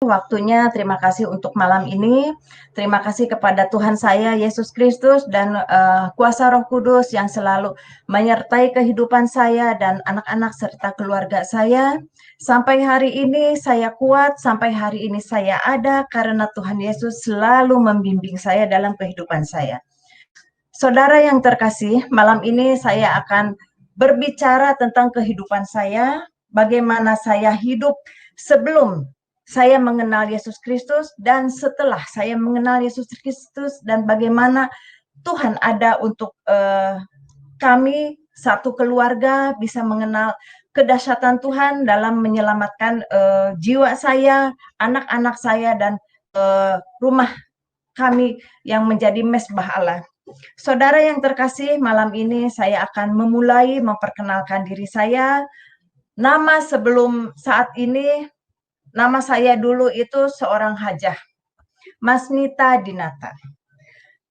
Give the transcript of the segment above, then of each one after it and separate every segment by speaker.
Speaker 1: waktunya, terima kasih untuk malam ini. Terima kasih kepada Tuhan saya, Yesus Kristus, dan kuasa Roh Kudus yang selalu menyertai kehidupan saya dan anak-anak serta keluarga saya. Sampai hari ini saya kuat, sampai hari ini saya ada karena Tuhan Yesus selalu membimbing saya dalam kehidupan saya. Saudara yang terkasih, malam ini saya akan berbicara tentang kehidupan saya, bagaimana saya hidup sebelum saya mengenal Yesus Kristus dan setelah saya mengenal Yesus Kristus, dan bagaimana Tuhan ada untuk kami satu keluarga bisa mengenal kedahsyatan Tuhan dalam menyelamatkan jiwa saya, anak-anak saya, dan rumah kami yang menjadi mesbah Allah. Saudara yang terkasih, malam ini saya akan memulai memperkenalkan diri saya. Nama sebelum saat ini, nama saya dulu itu seorang hajah, Masnita Dinata.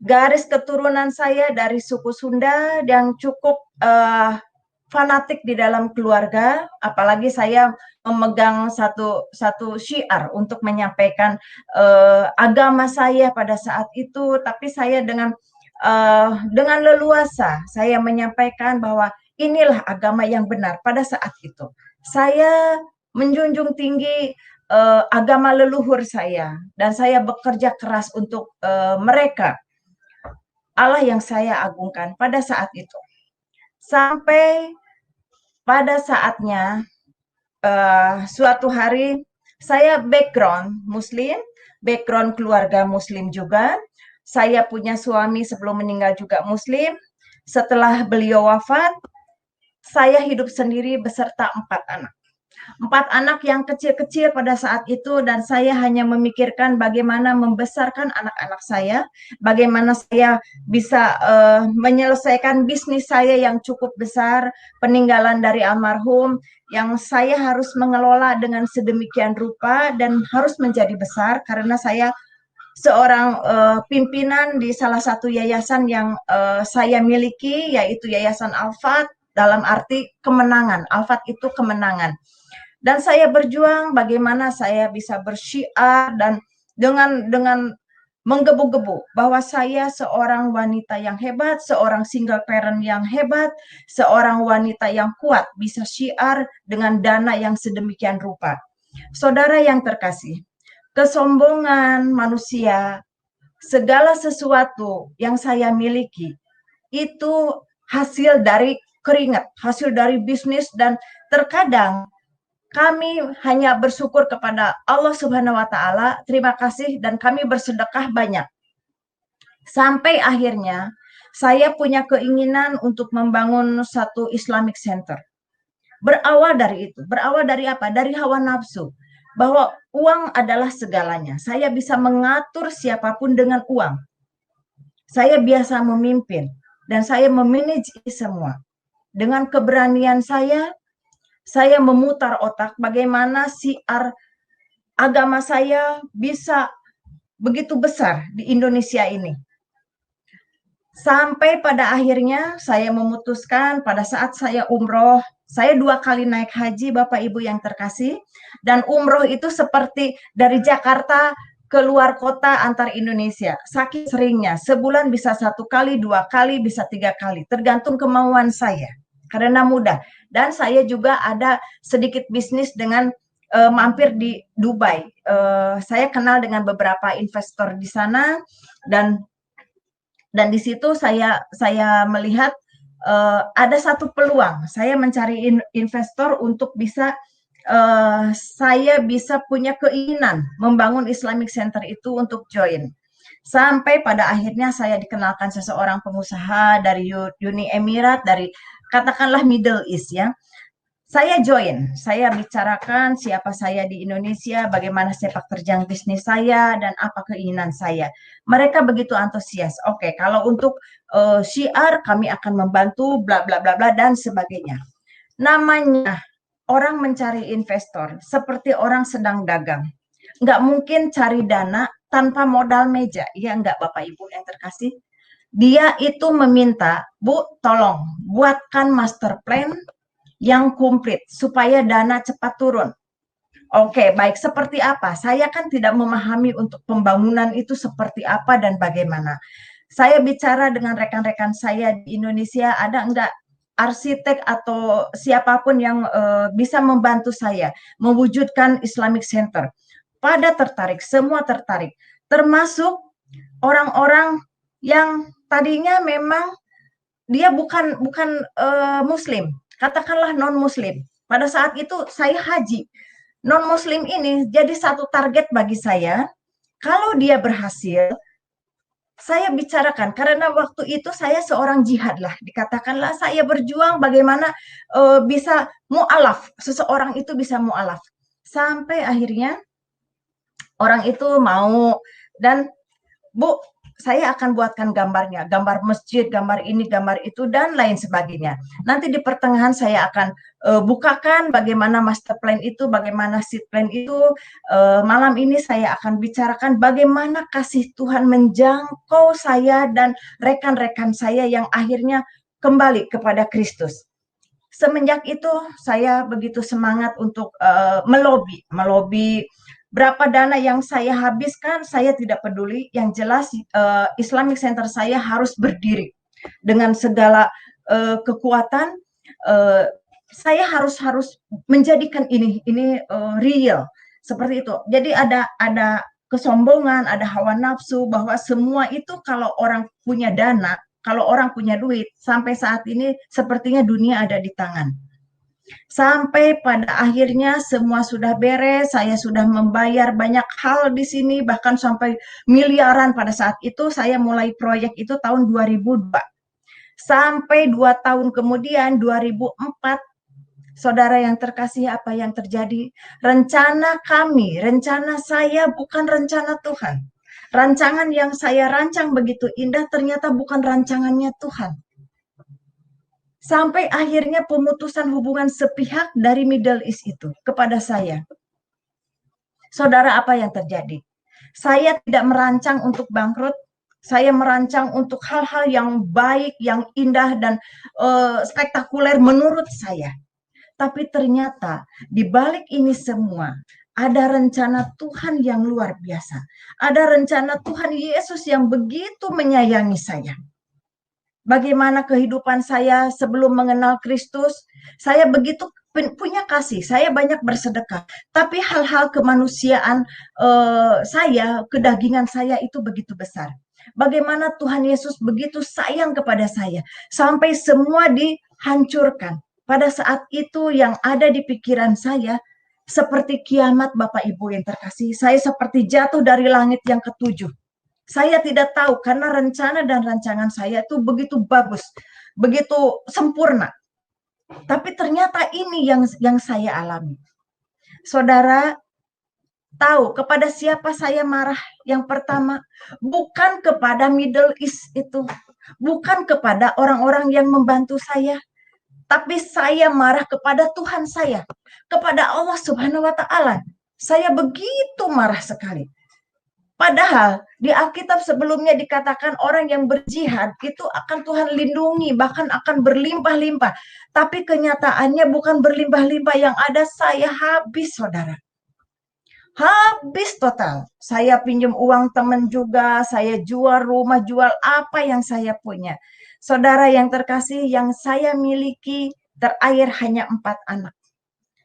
Speaker 1: Garis keturunan saya dari suku Sunda yang cukup fanatik di dalam keluarga, apalagi saya memegang satu syiar untuk menyampaikan agama saya pada saat itu, tapi saya dengan leluasa saya menyampaikan bahwa inilah agama yang benar pada saat itu. Saya menjunjung tinggi agama leluhur saya, dan saya bekerja keras untuk mereka, Allah yang saya agungkan pada saat itu. Sampai pada saatnya suatu hari saya background Muslim, background keluarga Muslim juga. Saya punya suami sebelum meninggal juga Muslim. Setelah beliau wafat, saya hidup sendiri beserta 4 anak. 4 anak yang kecil-kecil pada saat itu, dan saya hanya memikirkan bagaimana membesarkan anak-anak saya, bagaimana saya bisa menyelesaikan bisnis saya yang cukup besar, peninggalan dari almarhum, yang saya harus mengelola dengan sedemikian rupa dan harus menjadi besar karena saya seorang pimpinan di salah satu yayasan yang saya miliki, yaitu Yayasan Al-Fat, dalam arti kemenangan. Al-Fat itu kemenangan. Dan saya berjuang bagaimana saya bisa bersyiar dan dengan menggebu-gebu bahwa saya seorang wanita yang hebat, seorang single parent yang hebat, seorang wanita yang kuat, bisa syiar dengan dana yang sedemikian rupa. Saudara yang terkasih, kesombongan manusia, segala sesuatu yang saya miliki, itu hasil dari keringat, hasil dari bisnis, dan terkadang kami hanya bersyukur kepada Allah Subhanahu wa Ta'ala, terima kasih, dan kami bersedekah banyak. Sampai akhirnya saya punya keinginan untuk membangun satu Islamic Center. Berawal dari itu, berawal dari apa? Dari hawa nafsu, bahwa uang adalah segalanya. Saya bisa mengatur siapapun dengan uang. Saya biasa memimpin, dan saya memanage semua. Dengan keberanian saya memutar otak bagaimana syiar agama saya bisa begitu besar di Indonesia ini. Sampai pada akhirnya saya memutuskan pada saat saya umroh, saya 2 kali naik haji Bapak Ibu yang terkasih, dan umroh itu seperti dari Jakarta ke luar kota antar Indonesia. Saking seringnya, sebulan bisa 1 kali, 2 kali, bisa 3 kali, tergantung kemauan saya, karena mudah. Dan saya juga ada sedikit bisnis dengan mampir di Dubai. Saya kenal dengan beberapa investor di sana, dan di situ saya melihat ada satu peluang. Saya mencari investor untuk bisa saya bisa punya keinginan membangun Islamic Center itu untuk join. Sampai pada akhirnya saya dikenalkan seseorang pengusaha dari Uni Emirat, dari katakanlah Middle East ya. Saya join, saya bicarakan siapa saya di Indonesia, bagaimana sepak terjang bisnis saya, dan apa keinginan saya. Mereka begitu antusias. Oke, kalau untuk syiar kami akan membantu, bla bla bla bla dan sebagainya. Namanya orang mencari investor seperti orang sedang dagang. Nggak mungkin cari dana tanpa modal meja, ya nggak Bapak Ibu yang terkasih? Dia itu meminta, Bu, tolong buatkan master plan yang komplit supaya dana cepat turun. Oke, baik. Seperti apa? Saya kan tidak memahami untuk pembangunan itu seperti apa dan bagaimana. Saya bicara dengan rekan-rekan saya di Indonesia, ada enggak arsitek atau siapapun yang bisa membantu saya mewujudkan Islamic Center? Pada tertarik, semua tertarik. Termasuk orang-orang yang tadinya memang dia bukan bukan Muslim, katakanlah non Muslim. Pada saat itu saya haji. Non Muslim ini jadi satu target bagi saya. Kalau dia berhasil, saya bicarakan karena waktu itu saya seorang jihad lah, dikatakanlah saya berjuang bagaimana bisa mualaf, seseorang itu bisa mualaf. Sampai akhirnya orang itu mau, dan Bu, saya akan buatkan gambarnya, gambar masjid, gambar ini, gambar itu, dan lain sebagainya. Nanti di pertengahan saya akan bukakan bagaimana master plan itu, bagaimana seed plan itu. Malam ini saya akan bicarakan bagaimana kasih Tuhan menjangkau saya dan rekan-rekan saya yang akhirnya kembali kepada Kristus. Semenjak itu saya begitu semangat untuk melobi. Berapa dana yang saya habiskan, saya tidak peduli. Yang jelas Islamic Center saya harus berdiri dengan segala kekuatan. Saya harus menjadikan ini real seperti itu. Jadi ada kesombongan, ada hawa nafsu bahwa semua itu kalau orang punya dana, kalau orang punya duit, sampai saat ini sepertinya dunia ada di tangan. Sampai pada akhirnya semua sudah beres, saya sudah membayar banyak hal di sini, bahkan sampai miliaran pada saat itu. Saya mulai proyek itu tahun 2002. Sampai 2 tahun kemudian, 2004, saudara yang terkasih, apa yang terjadi? Rencana kami, rencana saya bukan rencana Tuhan. Rancangan yang saya rancang begitu indah, ternyata bukan rancangannya Tuhan. Sampai akhirnya pemutusan hubungan sepihak dari Middle East itu kepada saya. Saudara, apa yang terjadi? Saya tidak merancang untuk bangkrut. Saya merancang untuk hal-hal yang baik, yang indah, dan spektakuler menurut saya. Tapi ternyata di balik ini semua ada rencana Tuhan yang luar biasa. Ada rencana Tuhan Yesus yang begitu menyayangi saya. Bagaimana kehidupan saya sebelum mengenal Kristus, saya begitu punya kasih, saya banyak bersedekah, tapi hal-hal kemanusiaan saya, kedagingan saya itu begitu besar. Bagaimana Tuhan Yesus begitu sayang kepada saya, sampai semua dihancurkan. Pada saat itu yang ada di pikiran saya, seperti kiamat Bapak Ibu yang terkasih, saya seperti jatuh dari langit yang ketujuh. Saya tidak tahu karena rencana dan rancangan saya itu begitu bagus, begitu sempurna. Tapi ternyata ini yang saya alami. Saudara tahu kepada siapa saya marah? Yang pertama, bukan kepada Middle East itu, bukan kepada orang-orang yang membantu saya, tapi saya marah kepada Tuhan saya, kepada Allah Subhanahu wa Ta'ala. Saya begitu marah sekali. Padahal di Alkitab sebelumnya dikatakan orang yang berjihad itu akan Tuhan lindungi, bahkan akan berlimpah-limpah. Tapi kenyataannya bukan berlimpah-limpah, yang ada saya habis, saudara. Habis total. Saya pinjam uang teman juga, saya jual rumah, jual apa yang saya punya. Saudara yang terkasih, yang saya miliki terakhir hanya 4 anak.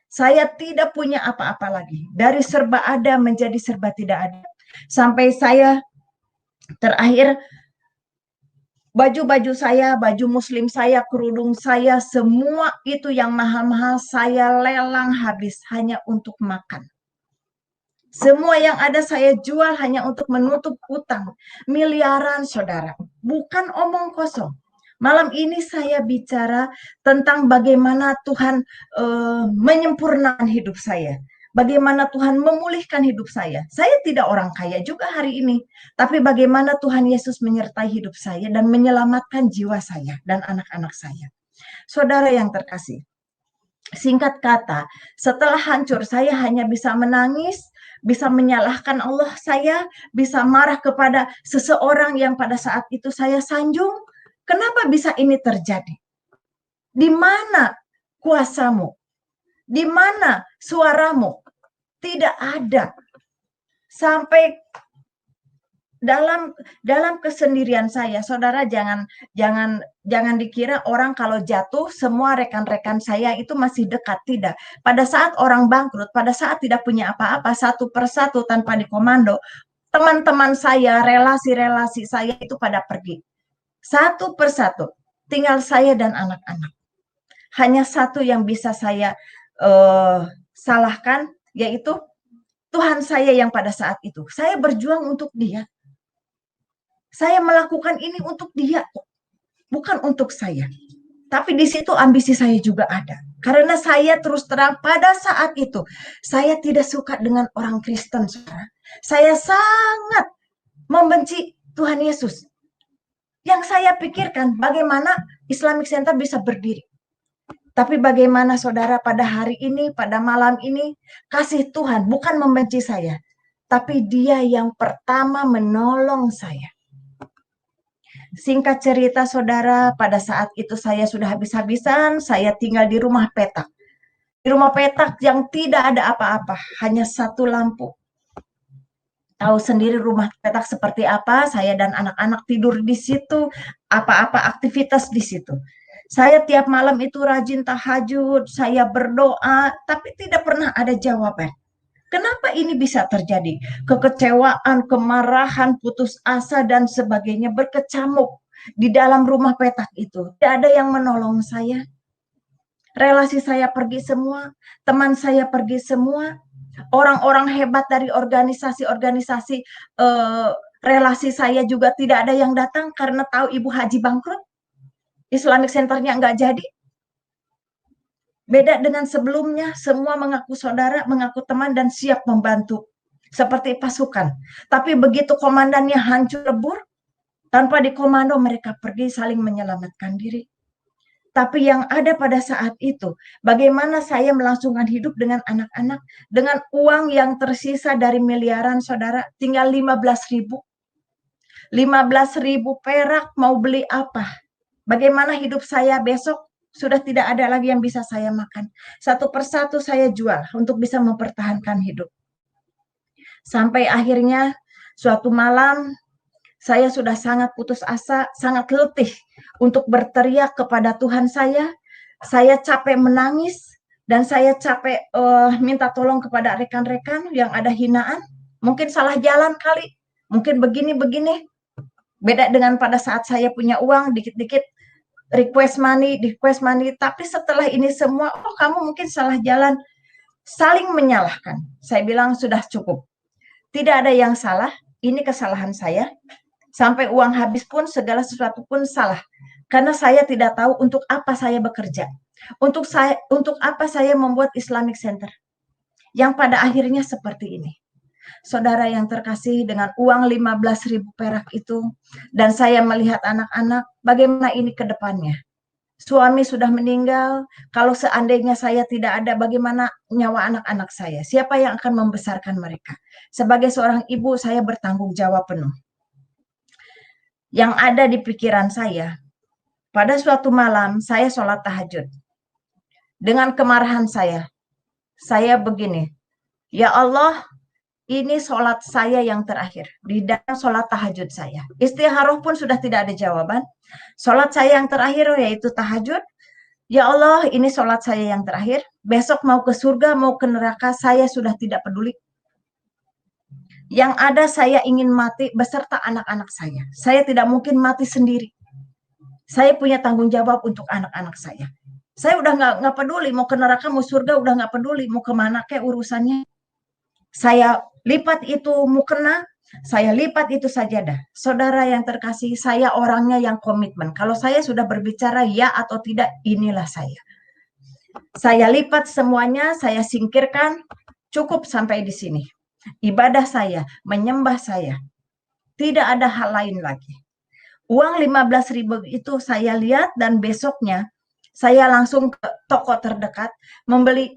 Speaker 1: Saya tidak punya apa-apa lagi. Dari serba ada menjadi serba tidak ada. Sampai saya terakhir baju-baju saya, baju muslim saya, kerudung saya, semua itu yang mahal-mahal saya lelang habis hanya untuk makan. Semua yang ada saya jual hanya untuk menutup utang. Miliaran, saudara. Bukan omong kosong. Malam ini saya bicara tentang bagaimana Tuhan menyempurnakan hidup saya. Bagaimana Tuhan memulihkan hidup saya. Saya tidak orang kaya juga hari ini. Tapi bagaimana Tuhan Yesus menyertai hidup saya dan menyelamatkan jiwa saya dan anak-anak saya. Saudara yang terkasih, singkat kata, setelah hancur saya hanya bisa menangis, bisa menyalahkan Allah saya, bisa marah kepada seseorang yang pada saat itu saya sanjung. Kenapa bisa ini terjadi? Di mana kuasamu? Di mana suaramu? Tidak ada. Sampai dalam kesendirian saya, saudara, jangan dikira orang kalau jatuh semua rekan-rekan saya itu masih dekat. Tidak. Pada saat orang bangkrut, pada saat tidak punya apa-apa, satu persatu tanpa dikomando, teman-teman saya, relasi-relasi saya itu pada pergi. Satu persatu, tinggal saya dan anak-anak. Hanya satu yang bisa saya salahkan, yaitu Tuhan saya yang pada saat itu. Saya berjuang untuk Dia. Saya melakukan ini untuk Dia, bukan untuk saya. Tapi di situ ambisi saya juga ada. Karena saya terus terang pada saat itu, saya tidak suka dengan orang Kristen, saudara. Saya sangat membenci Tuhan Yesus. Yang saya pikirkan, bagaimana Islamic Center bisa berdiri. Tapi bagaimana saudara pada hari ini, pada malam ini, kasih Tuhan bukan membenci saya. Tapi Dia yang pertama menolong saya. Singkat cerita saudara, pada saat itu saya sudah habis-habisan, saya tinggal di rumah petak. Di rumah petak yang tidak ada apa-apa, hanya satu lampu. Tahu sendiri rumah petak seperti apa, saya dan anak-anak tidur di situ, apa-apa aktivitas di situ. Saya tiap malam itu rajin tahajud, saya berdoa, tapi tidak pernah ada jawaban. Kenapa ini bisa terjadi? Kekecewaan, kemarahan, putus asa, dan sebagainya berkecamuk di dalam rumah petak itu. Tidak ada yang menolong saya. Relasi saya pergi semua, teman saya pergi semua, orang-orang hebat dari organisasi-organisasi relasi saya juga tidak ada yang datang karena tahu Ibu Haji bangkrut. Islamic Center-nya nggak jadi. Beda dengan sebelumnya, semua mengaku saudara, mengaku teman, dan siap membantu. Seperti pasukan. Tapi begitu komandannya hancur lebur, tanpa dikomando mereka pergi saling menyelamatkan diri. Tapi yang ada pada saat itu, bagaimana saya melangsungkan hidup dengan anak-anak, dengan uang yang tersisa dari miliaran saudara, tinggal 15.000. 15.000 perak mau beli apa? Bagaimana hidup saya besok? Sudah tidak ada lagi yang bisa saya makan. Satu persatu saya jual untuk bisa mempertahankan hidup. Sampai akhirnya suatu malam saya sudah sangat putus asa, sangat letih untuk berteriak kepada Tuhan saya. Saya capek menangis dan saya capek minta tolong kepada rekan-rekan yang ada hinaan. Mungkin salah jalan kali, mungkin begini-begini. Beda dengan pada saat saya punya uang, dikit-dikit request money, tapi setelah ini semua, oh kamu mungkin salah jalan, saling menyalahkan. Saya bilang sudah cukup. Tidak ada yang salah, ini kesalahan saya. Sampai uang habis pun segala sesuatu pun salah. Karena saya tidak tahu untuk apa saya bekerja. Untuk apa saya membuat Islamic Center. Yang pada akhirnya seperti ini. Saudara yang terkasih, dengan uang 15.000 perak itu, dan saya melihat anak-anak, bagaimana ini ke depannya. Suami sudah meninggal, kalau seandainya saya tidak ada, bagaimana nyawa anak-anak saya? Siapa yang akan membesarkan mereka? Sebagai seorang ibu, saya bertanggung jawab penuh. Yang ada di pikiran saya, pada suatu malam, saya sholat tahajud. Dengan kemarahan saya begini, ya Allah, ini sholat saya yang terakhir. Di dalam sholat tahajud saya. Istikharah pun sudah tidak ada jawaban. Sholat saya yang terakhir yaitu tahajud. Ya Allah, ini sholat saya yang terakhir. Besok mau ke surga, mau ke neraka, saya sudah tidak peduli. Yang ada saya ingin mati beserta anak-anak saya. Saya tidak mungkin mati sendiri. Saya punya tanggung jawab untuk anak-anak saya. Saya udah nggak peduli, mau ke neraka, mau surga, udah nggak peduli. Mau kemana kayak urusannya. Saya lipat itu mukena, saya lipat itu sajadah. Saudara yang terkasih, saya orangnya yang komitmen. Kalau saya sudah berbicara ya atau tidak, inilah saya. Saya lipat semuanya, saya singkirkan, cukup sampai di sini. Ibadah saya, menyembah saya. Tidak ada hal lain lagi. Uang 15.000 itu saya lihat dan besoknya saya langsung ke toko terdekat membeli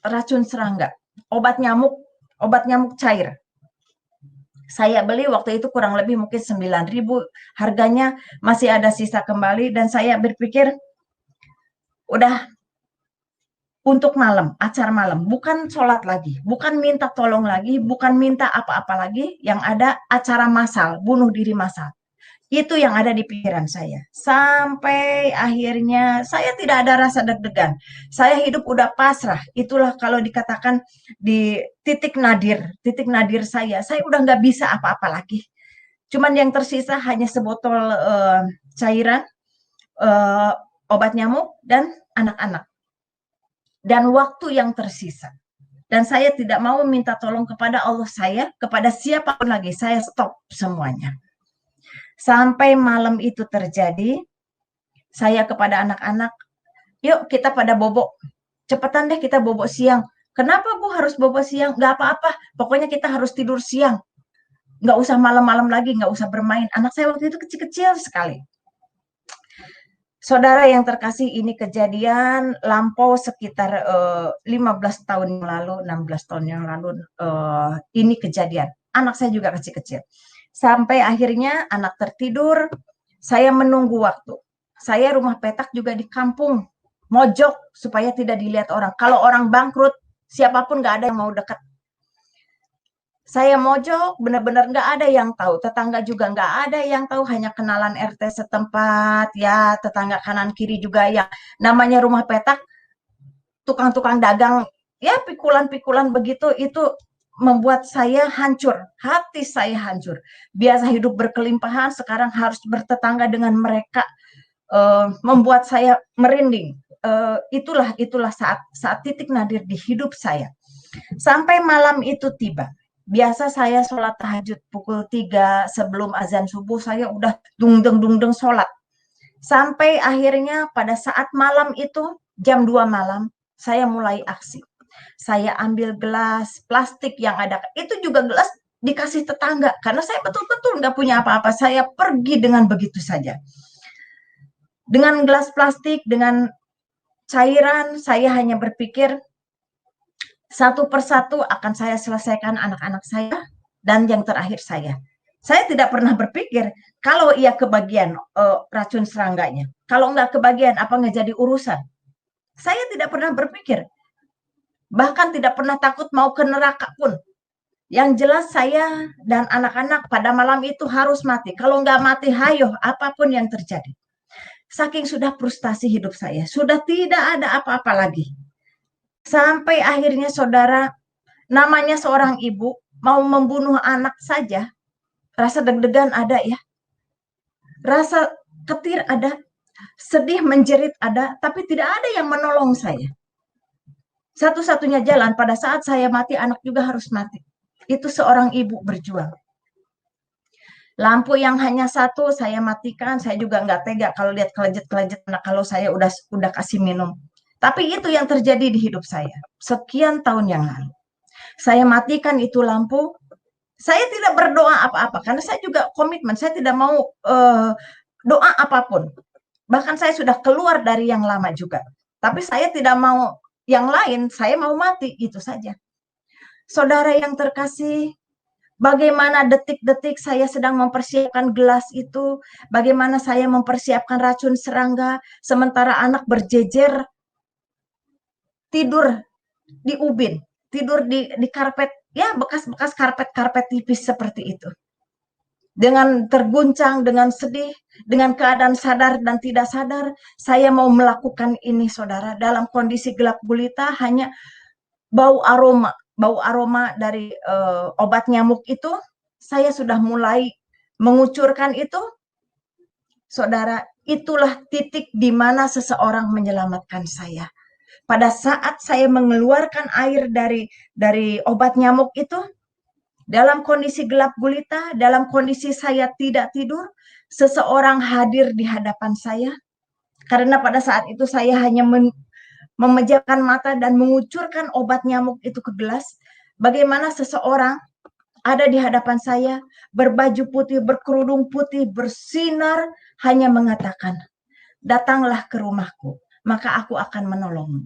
Speaker 1: racun serangga, obat nyamuk cair. Saya beli waktu itu kurang lebih mungkin 9.000, harganya masih ada sisa kembali, dan saya berpikir udah untuk malam, acara malam, bukan sholat lagi, bukan minta tolong lagi, bukan minta apa-apa lagi, yang ada acara massal, bunuh diri massal. Itu yang ada di pikiran saya. Sampai akhirnya saya tidak ada rasa deg-degan. Saya hidup udah pasrah. Itulah kalau dikatakan di titik nadir saya udah nggak bisa apa-apa lagi. Cuman yang tersisa hanya sebotol cairan, eh, obat nyamuk, dan anak-anak. Dan waktu yang tersisa. Dan saya tidak mau minta tolong kepada Allah saya, kepada siapapun lagi. Saya stop semuanya. Sampai malam itu terjadi, saya kepada anak-anak, yuk kita pada bobok. Cepetan deh kita bobok siang. Kenapa Bu harus bobok siang? Gak apa-apa, pokoknya kita harus tidur siang. Gak usah malam-malam lagi, gak usah bermain. Anak saya waktu itu kecil-kecil sekali. Saudara yang terkasih, ini kejadian lampau sekitar 15 tahun yang lalu, 16 tahun yang lalu, ini kejadian. Anak saya juga kecil-kecil. Sampai akhirnya anak tertidur, saya menunggu waktu. Saya rumah petak juga di kampung, mojok supaya tidak dilihat orang. Kalau orang bangkrut, siapapun gak ada yang mau dekat. Saya mojok, benar-benar nggak ada yang tahu. Tetangga juga nggak ada yang tahu, hanya kenalan RT setempat, ya tetangga kanan kiri juga yang namanya rumah petak, tukang-tukang dagang, ya pikulan-pikulan begitu, itu membuat saya hancur, hati saya hancur. Biasa hidup berkelimpahan, sekarang harus bertetangga dengan mereka, membuat saya merinding. Itulah saat titik nadir di hidup saya. Sampai malam itu tiba. Biasa saya sholat tahajud pukul 3 sebelum azan subuh, saya udah dungdeng sholat. Sampai akhirnya pada saat malam itu, jam 2 malam, saya mulai aksi. Saya ambil gelas plastik yang ada, itu juga gelas dikasih tetangga, karena saya betul-betul nggak punya apa-apa, saya pergi dengan begitu saja. Dengan gelas plastik, dengan cairan, saya hanya berpikir, satu persatu akan saya selesaikan anak-anak saya dan yang terakhir saya. Saya tidak pernah berpikir kalau ia kebagian racun serangganya. Kalau nggak kebagian, apa nggak jadi urusan. Saya tidak pernah berpikir. Bahkan tidak pernah takut mau ke neraka pun. Yang jelas saya dan anak-anak pada malam itu harus mati. Kalau nggak mati, hayo apapun yang terjadi. Saking sudah frustasi hidup saya. Sudah tidak ada apa-apa lagi. Sampai akhirnya saudara, namanya seorang ibu mau membunuh anak saja, rasa deg-degan ada ya. Rasa ketir ada, sedih menjerit ada, tapi tidak ada yang menolong saya. Satu-satunya jalan pada saat saya mati, anak juga harus mati. Itu seorang ibu berjuang. Lampu yang hanya satu saya matikan, saya juga nggak tega kalau lihat kelejet-kelejet anak kalau saya udah kasih minum. Tapi itu yang terjadi di hidup saya sekian tahun yang lalu. Saya matikan itu lampu. Saya tidak berdoa apa-apa karena saya juga komitmen. Saya tidak mau doa apapun. Bahkan saya sudah keluar dari yang lama juga. Tapi saya tidak mau yang lain. Saya mau mati, itu saja. Saudara yang terkasih, bagaimana detik-detik saya sedang mempersiapkan gelas itu, bagaimana saya mempersiapkan racun serangga, sementara anak berjejer tidur di ubin, tidur di karpet, ya bekas-bekas karpet tipis seperti itu. Dengan terguncang, dengan sedih, dengan keadaan sadar dan tidak sadar, saya mau melakukan ini saudara, dalam kondisi gelap gulita, hanya bau aroma dari obat nyamuk itu, saya sudah mulai mengucurkan itu. Saudara, itulah titik di mana seseorang menyelamatkan saya. Pada saat saya mengeluarkan air dari obat nyamuk itu, dalam kondisi gelap gulita, dalam kondisi saya tidak tidur, seseorang hadir di hadapan saya. Karena pada saat itu saya hanya memejamkan mata dan mengucurkan obat nyamuk itu ke gelas. Bagaimana seseorang ada di hadapan saya, berbaju putih, berkerudung putih, bersinar, hanya mengatakan, datanglah ke rumahku, maka aku akan menolongmu.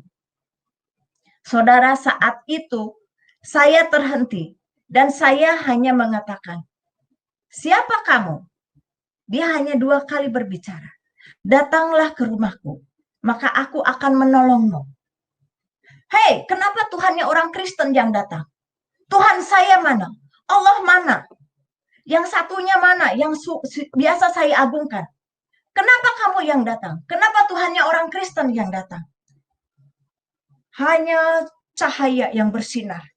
Speaker 1: Saudara, saat itu saya terhenti dan saya hanya mengatakan, siapa kamu? Dia hanya 2 kali berbicara. Datanglah ke rumahku, maka aku akan menolongmu. Hei, kenapa Tuhannya orang Kristen yang datang? Tuhan saya mana? Allah mana? Yang satunya mana? Yang biasa saya agungkan. Kenapa kamu yang datang? Kenapa Tuhannya orang Kristen yang datang? Hanya cahaya yang bersinar.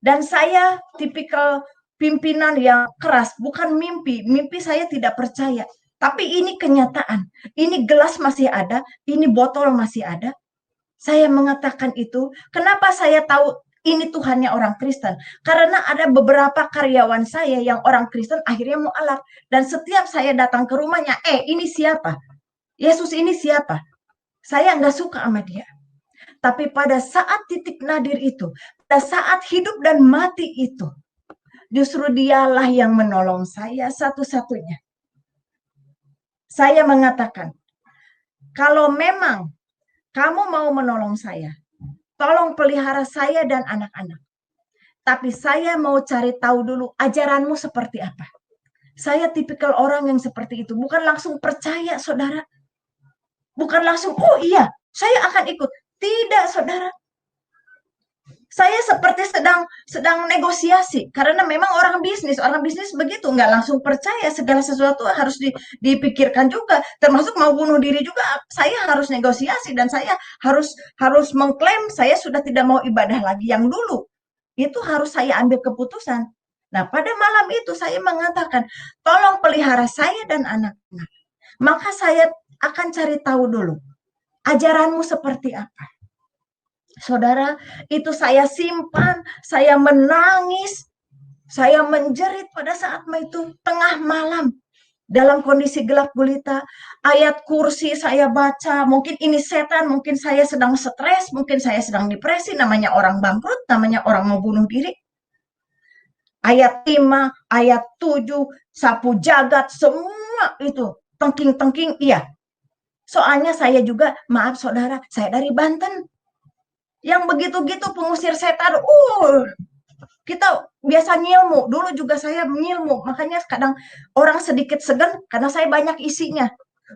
Speaker 1: Dan saya tipikal pimpinan yang keras, bukan mimpi. Mimpi saya tidak percaya. Tapi ini kenyataan. Ini gelas masih ada, ini botol masih ada. Saya mengatakan itu, kenapa saya tahu ini Tuhannya orang Kristen? Karena ada beberapa karyawan saya yang orang Kristen akhirnya mualaf. Dan setiap saya datang ke rumahnya, ini siapa? Yesus ini siapa? Saya nggak suka sama dia. Tapi pada saat titik nadir itu, pada saat hidup dan mati itu, justru dialah yang menolong saya satu-satunya. Saya mengatakan, kalau memang kamu mau menolong saya, tolong pelihara saya dan anak-anak. Tapi saya mau cari tahu dulu ajaranmu seperti apa. Saya tipikal orang yang seperti itu. Bukan langsung percaya, saudara. Bukan langsung, oh iya, saya akan ikut. Tidak, saudara. Saya seperti sedang negosiasi. Karena memang orang bisnis begitu. Nggak langsung percaya, segala sesuatu harus dipikirkan juga. Termasuk mau bunuh diri juga, saya harus negosiasi. Dan saya harus mengklaim saya sudah tidak mau ibadah lagi yang dulu. Itu harus saya ambil keputusan. Nah, pada malam itu saya mengatakan, tolong pelihara saya dan anak-anak. Maka saya akan cari tahu dulu, ajaranmu seperti apa. Saudara, itu saya simpan, saya menangis, saya menjerit pada saat itu tengah malam. Dalam kondisi gelap gulita, ayat kursi saya baca, mungkin ini setan, mungkin saya sedang stres, mungkin saya sedang depresi, namanya orang bangkrut, namanya orang mau bunuh diri. Ayat 5, ayat 7, sapu jagat, semua itu, tengking-tengking, iya. Soalnya saya juga, maaf saudara, saya dari Banten. Yang begitu-gitu pengusir setan, kita biasa ngilmu. Dulu juga saya ngilmu, makanya kadang orang sedikit segan karena saya banyak isinya.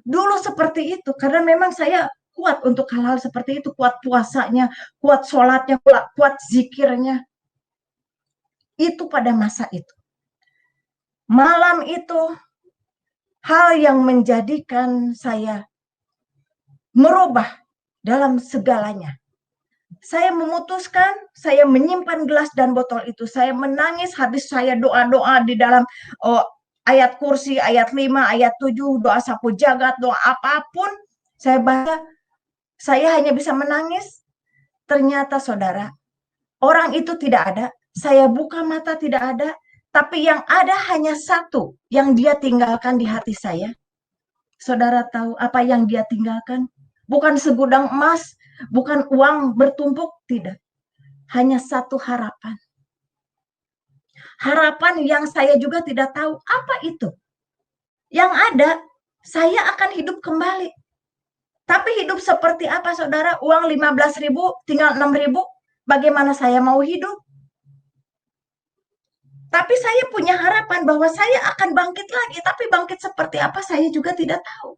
Speaker 1: Dulu seperti itu, karena memang saya kuat untuk hal-hal seperti itu, kuat puasanya, kuat sholatnya, kuat zikirnya. Itu pada masa itu. Malam itu, hal yang menjadikan saya merubah dalam segalanya. Saya memutuskan, saya menyimpan gelas dan botol itu. Saya menangis, habis saya doa-doa di dalam ayat kursi, ayat 5, ayat 7, doa sapu jagat, doa apapun. Saya baca, saya hanya bisa menangis. Ternyata saudara, orang itu tidak ada. Saya buka mata tidak ada. Tapi yang ada hanya satu yang dia tinggalkan di hati saya. Saudara tahu apa yang dia tinggalkan? Bukan segudang emas, bukan uang bertumpuk, tidak. Hanya satu harapan. Harapan yang saya juga tidak tahu apa itu. Yang ada, saya akan hidup kembali. Tapi hidup seperti apa saudara? Uang 15.000, tinggal 6.000. Bagaimana saya mau hidup? Tapi saya punya harapan bahwa saya akan bangkit lagi. Tapi bangkit seperti apa saya juga tidak tahu.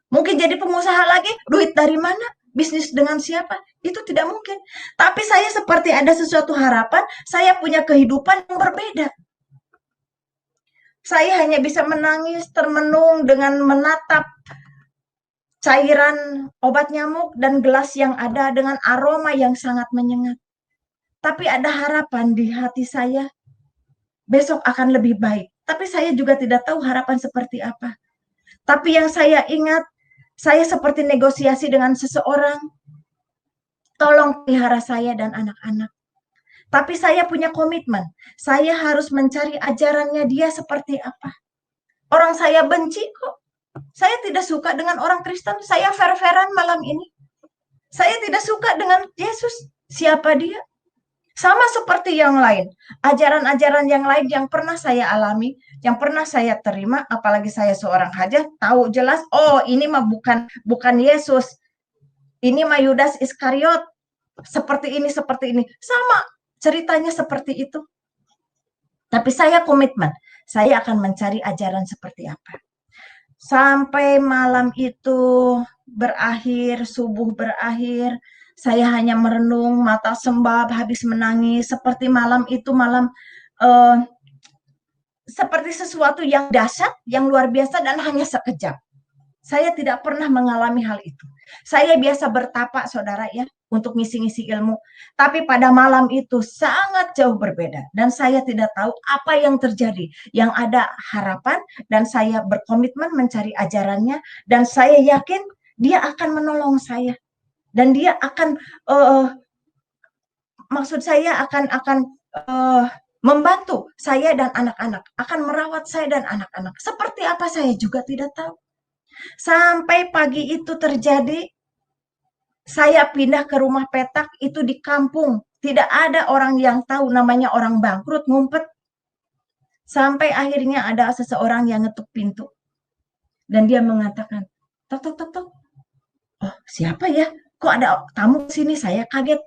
Speaker 1: Mungkin jadi pengusaha lagi, duit dari mana? Bisnis dengan siapa? Itu tidak mungkin. Tapi saya seperti ada sesuatu harapan, saya punya kehidupan yang berbeda. Saya hanya bisa menangis, termenung dengan menatap cairan obat nyamuk dan gelas yang ada dengan aroma yang sangat menyengat. Tapi ada harapan di hati saya, besok akan lebih baik. Tapi saya juga tidak tahu harapan seperti apa. Tapi yang saya ingat, saya seperti negosiasi dengan seseorang, tolong pelihara saya dan anak-anak. Tapi saya punya komitmen, saya harus mencari ajarannya dia seperti apa. Orang saya benci kok. Saya tidak suka dengan orang Kristen, saya fair-fairan malam ini. Saya tidak suka dengan Yesus, siapa dia? Sama seperti yang lain, ajaran-ajaran yang lain yang pernah saya alami, yang pernah saya terima, apalagi saya seorang hajat, tahu jelas, oh ini mah bukan Yesus, ini mah Yudas Iskariot, seperti ini, sama ceritanya seperti itu. Tapi saya komitmen, saya akan mencari ajaran seperti apa. Sampai malam itu berakhir, subuh berakhir, Saya hanya merenung, mata sembab, habis menangis, seperti malam itu malam eh, seperti sesuatu yang dahsyat, yang luar biasa dan hanya sekejap. Saya tidak pernah mengalami hal itu. Saya biasa bertapa, saudara ya, untuk ngisi-ngisi ilmu. Tapi pada malam itu sangat jauh berbeda. Dan saya tidak tahu apa yang terjadi. Yang ada harapan dan saya berkomitmen mencari ajarannya. Dan saya yakin dia akan menolong saya. Dan dia akan, maksud saya akan membantu saya dan anak-anak. Akan merawat saya dan anak-anak. Seperti apa saya juga tidak tahu. Sampai pagi itu terjadi, saya pindah ke rumah petak itu di kampung. Tidak ada orang yang tahu, namanya orang bangkrut, ngumpet. Sampai akhirnya ada seseorang yang ngetuk pintu. Dan dia mengatakan, tok, tok, tok, tok. Oh, siapa ya? Kok ada tamu sini? Saya kaget.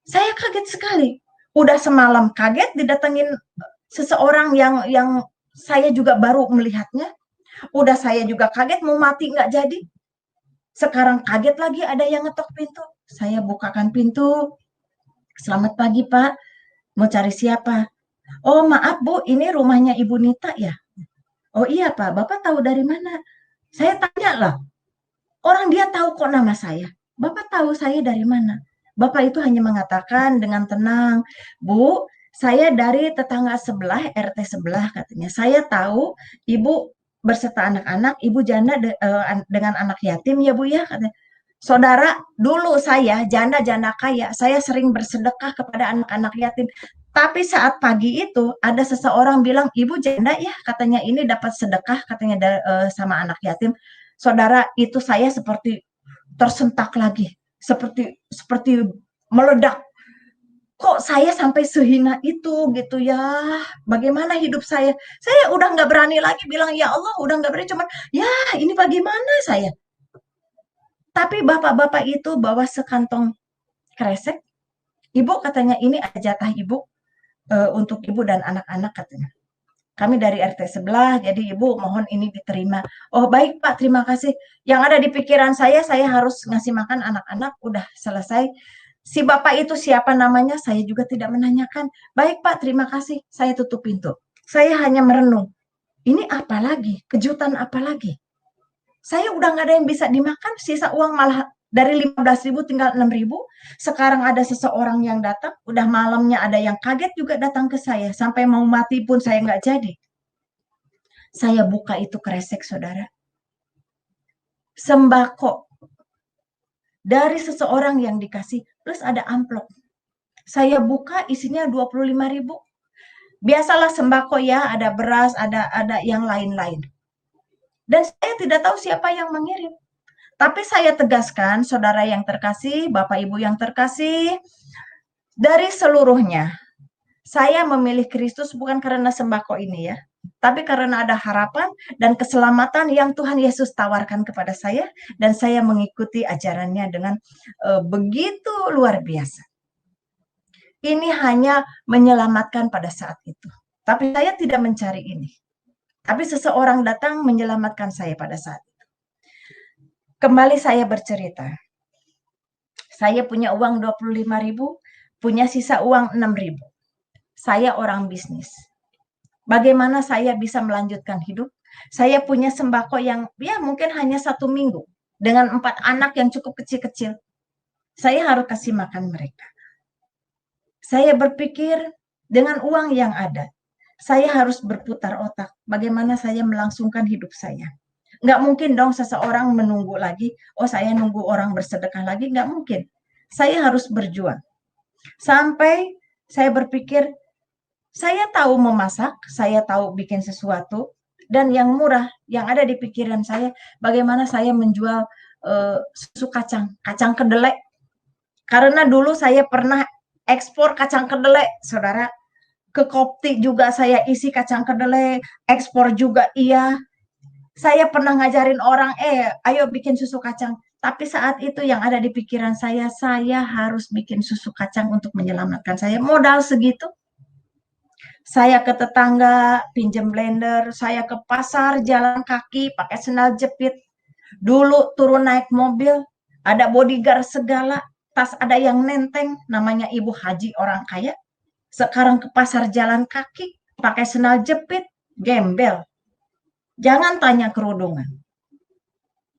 Speaker 1: Saya kaget sekali. Udah semalam kaget didatengin seseorang yang saya juga baru melihatnya. Udah saya juga kaget mau mati nggak jadi. Sekarang kaget lagi ada yang ngetok pintu. Saya bukakan pintu. Selamat pagi, Pak. Mau cari siapa? Oh, maaf, Bu. Ini rumahnya Ibu Nita ya? Oh iya, Pak. Bapak tahu dari mana? Saya tanya lah. Orang dia tahu kok nama saya. Bapak tahu saya dari mana? Bapak itu hanya mengatakan dengan tenang, Bu, saya dari tetangga sebelah, RT sebelah katanya. Saya tahu Ibu berserta anak-anak, Ibu janda dengan anak yatim ya Bu ya katanya. Saudara, dulu saya janda-janda kaya, saya sering bersedekah kepada anak-anak yatim. Tapi saat pagi itu ada seseorang bilang, Ibu janda ya katanya ini dapat sedekah katanya sama anak yatim. Saudara, itu saya seperti tersentak lagi, seperti meledak. Kok saya sampai sehina itu gitu ya? Bagaimana hidup saya? Saya udah nggak berani lagi bilang ya Allah, udah nggak berani cuman ya ini bagaimana saya? Tapi bapak-bapak itu bawa sekantong kresek. Ibu katanya ini ada jatah ibu untuk ibu dan anak-anak katanya. Kami dari RT sebelah, jadi ibu mohon ini diterima. Oh baik Pak, terima kasih. Yang ada di pikiran saya harus ngasih makan anak-anak, udah selesai. Si bapak itu siapa namanya, saya juga tidak menanyakan. Baik Pak, terima kasih. Saya tutup pintu. Saya hanya merenung. Ini apa lagi? Kejutan apa lagi? Saya udah nggak ada yang bisa dimakan, sisa uang malah dari 15.000 tinggal 6.000. Sekarang ada seseorang yang datang, udah malamnya ada yang kaget juga datang ke saya. Sampai mau mati pun saya nggak jadi. Saya buka itu kresek, saudara. Sembako dari seseorang yang dikasih, plus ada amplop. Saya buka isinya 25.000. Biasalah sembako ya, ada beras, ada yang lain-lain. Dan saya tidak tahu siapa yang mengirim. Tapi saya tegaskan, saudara yang terkasih, Bapak Ibu yang terkasih, dari seluruhnya, saya memilih Kristus bukan karena sembako ini ya, tapi karena ada harapan dan keselamatan yang Tuhan Yesus tawarkan kepada saya, dan saya mengikuti ajarannya dengan begitu luar biasa. Ini hanya menyelamatkan pada saat itu. Tapi saya tidak mencari ini. Tapi seseorang datang menyelamatkan saya pada saat itu. Kembali saya bercerita. Saya punya uang 25.000, punya sisa uang 6.000. Saya orang bisnis. Bagaimana saya bisa melanjutkan hidup? Saya punya sembako yang ya mungkin hanya 1 minggu. Dengan 4 anak yang cukup kecil-kecil. Saya harus kasih makan mereka. Saya berpikir dengan uang yang ada, saya harus berputar otak. Bagaimana saya melangsungkan hidup saya. Nggak mungkin dong seseorang menunggu lagi. Oh saya nunggu orang bersedekah lagi. Nggak mungkin. Saya harus berjuang. Sampai saya berpikir, saya tahu memasak, saya tahu bikin sesuatu. Dan yang murah, yang ada di pikiran saya, bagaimana saya menjual susu kacang kedelai. Karena dulu saya pernah ekspor kacang kedelai, saudara. Ke Kopti juga saya isi kacang kedelai, ekspor juga iya. Saya pernah ngajarin orang, ayo bikin susu kacang. Tapi saat itu yang ada di pikiran saya harus bikin susu kacang untuk menyelamatkan saya. Modal segitu, saya ke tetangga, pinjam blender, saya ke pasar, jalan kaki, pakai sendal jepit. Dulu turun naik mobil, ada bodyguard segala. tas ada yang nenteng, namanya Ibu Haji orang kaya. Sekarang ke pasar jalan kaki, pakai sendal jepit, gembel. Jangan tanya kerudungan.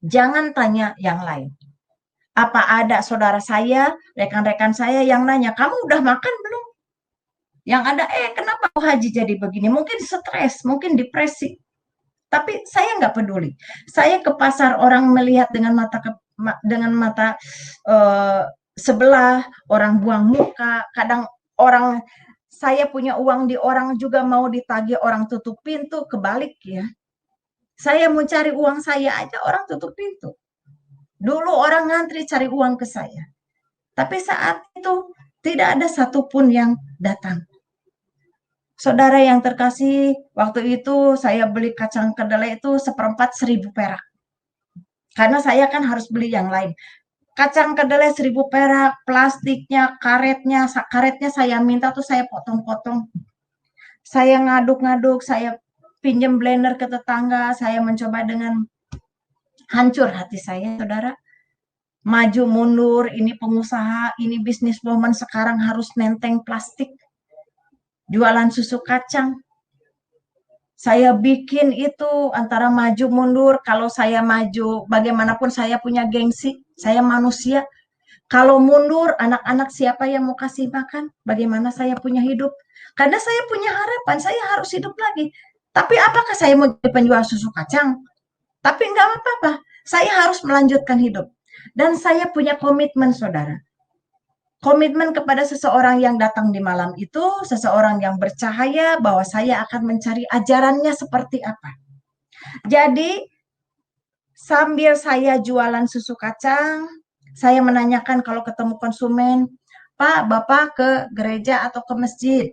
Speaker 1: Jangan tanya yang lain. Apa ada saudara saya, rekan-rekan saya yang nanya, kamu udah makan belum? Yang ada, kenapa Bu Haji jadi begini? Mungkin stres, mungkin depresi. Tapi saya nggak peduli. Saya ke pasar, orang melihat dengan mata sebelah, orang buang muka, kadang orang saya punya uang di orang juga mau ditagih orang tutup pintu, kebalik ya. Saya mau cari uang saya aja orang tutup pintu. Dulu orang ngantri cari uang ke saya. Tapi saat itu tidak ada satupun yang datang. Saudara yang terkasih, waktu itu saya beli kacang kedelai itu 1/4 1.000 perak. Karena saya kan harus beli yang lain. Kacang kedelai 1.000 perak, plastiknya, karetnya saya minta tuh saya potong-potong. Saya ngaduk-ngaduk, saya pinjam blender ke tetangga, saya mencoba dengan hancur hati saya, saudara. Maju mundur, ini pengusaha, ini bisniswoman sekarang harus nenteng plastik. Jualan susu kacang. Saya bikin itu antara maju mundur, kalau saya maju bagaimanapun saya punya gengsi, saya manusia. Kalau mundur, anak-anak siapa yang mau kasih makan? Bagaimana saya punya hidup? Karena saya punya harapan, saya harus hidup lagi. Tapi apakah saya mau jadi penjual susu kacang? Tapi enggak apa-apa, saya harus melanjutkan hidup. Dan saya punya komitmen, saudara. Komitmen kepada seseorang yang datang di malam itu, seseorang yang bercahaya bahwa saya akan mencari ajarannya seperti apa. Jadi, sambil saya jualan susu kacang, saya menanyakan kalau ketemu konsumen, Pak, Bapak ke gereja atau ke masjid?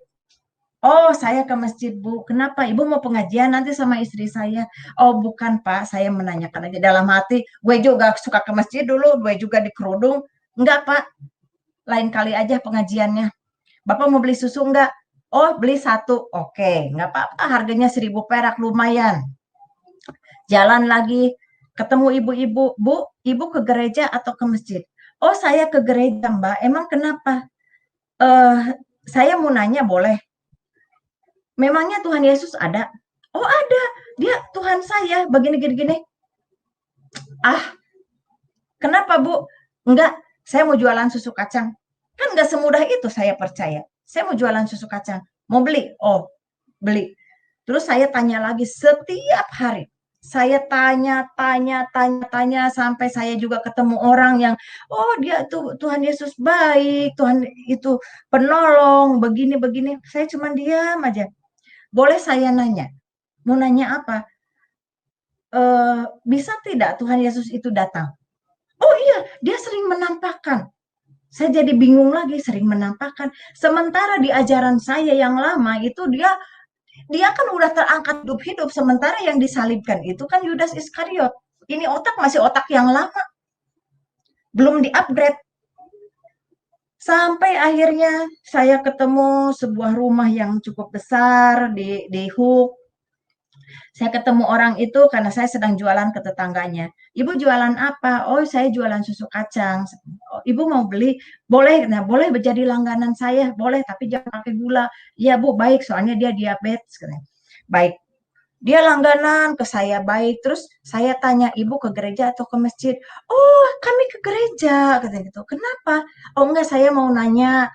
Speaker 1: Oh, saya ke masjid, Bu. Kenapa? Ibu mau pengajian nanti sama istri saya. Oh, bukan, Pak. Saya menanyakan aja dalam hati. Gue juga suka ke masjid dulu. Gue juga di kerudung. Enggak, Pak. Lain kali aja pengajiannya. Bapak mau beli susu enggak? Oh, beli 1. Oke, enggak apa-apa. Harganya 1.000 perak, lumayan. Jalan lagi. Ketemu ibu-ibu. Bu, ibu ke gereja atau ke masjid? Oh, saya ke gereja, Mbak. Emang kenapa? Saya mau nanya, boleh? Memangnya Tuhan Yesus ada? Oh, ada. Dia Tuhan saya. Begini, gini. Ah, kenapa, Bu? Enggak, saya mau jualan susu kacang. Kan enggak semudah itu saya percaya. Saya mau jualan susu kacang. Mau beli? Oh, beli. Terus saya tanya lagi setiap hari. Saya tanya sampai saya juga ketemu orang yang, oh dia tuh Tuhan Yesus baik, Tuhan itu penolong, begini. Saya cuma diam aja. Boleh saya nanya? Mau nanya apa? Bisa tidak Tuhan Yesus itu datang? Oh iya, dia sering menampakkan. Saya jadi bingung lagi, sering menampakkan. Sementara di ajaran saya yang lama itu dia kan udah terangkat hidup, sementara yang disalibkan itu kan Yudas Iskariot. Ini otak masih otak yang lama, belum di-upgrade. Sampai akhirnya saya ketemu sebuah rumah yang cukup besar di Hook. Saya ketemu orang itu karena saya sedang jualan ke tetangganya. Ibu jualan apa? Oh, saya jualan susu kacang. Oh, ibu mau beli? Boleh. Nah, boleh menjadi langganan saya. Boleh, tapi jangan pakai gula. Iya, Bu, baik. Soalnya dia diabetes. Baik. Dia langganan ke saya baik. Terus saya tanya, ibu ke gereja atau ke masjid? Oh, kami ke gereja. Kata gitu. Kenapa? Oh, enggak, saya mau nanya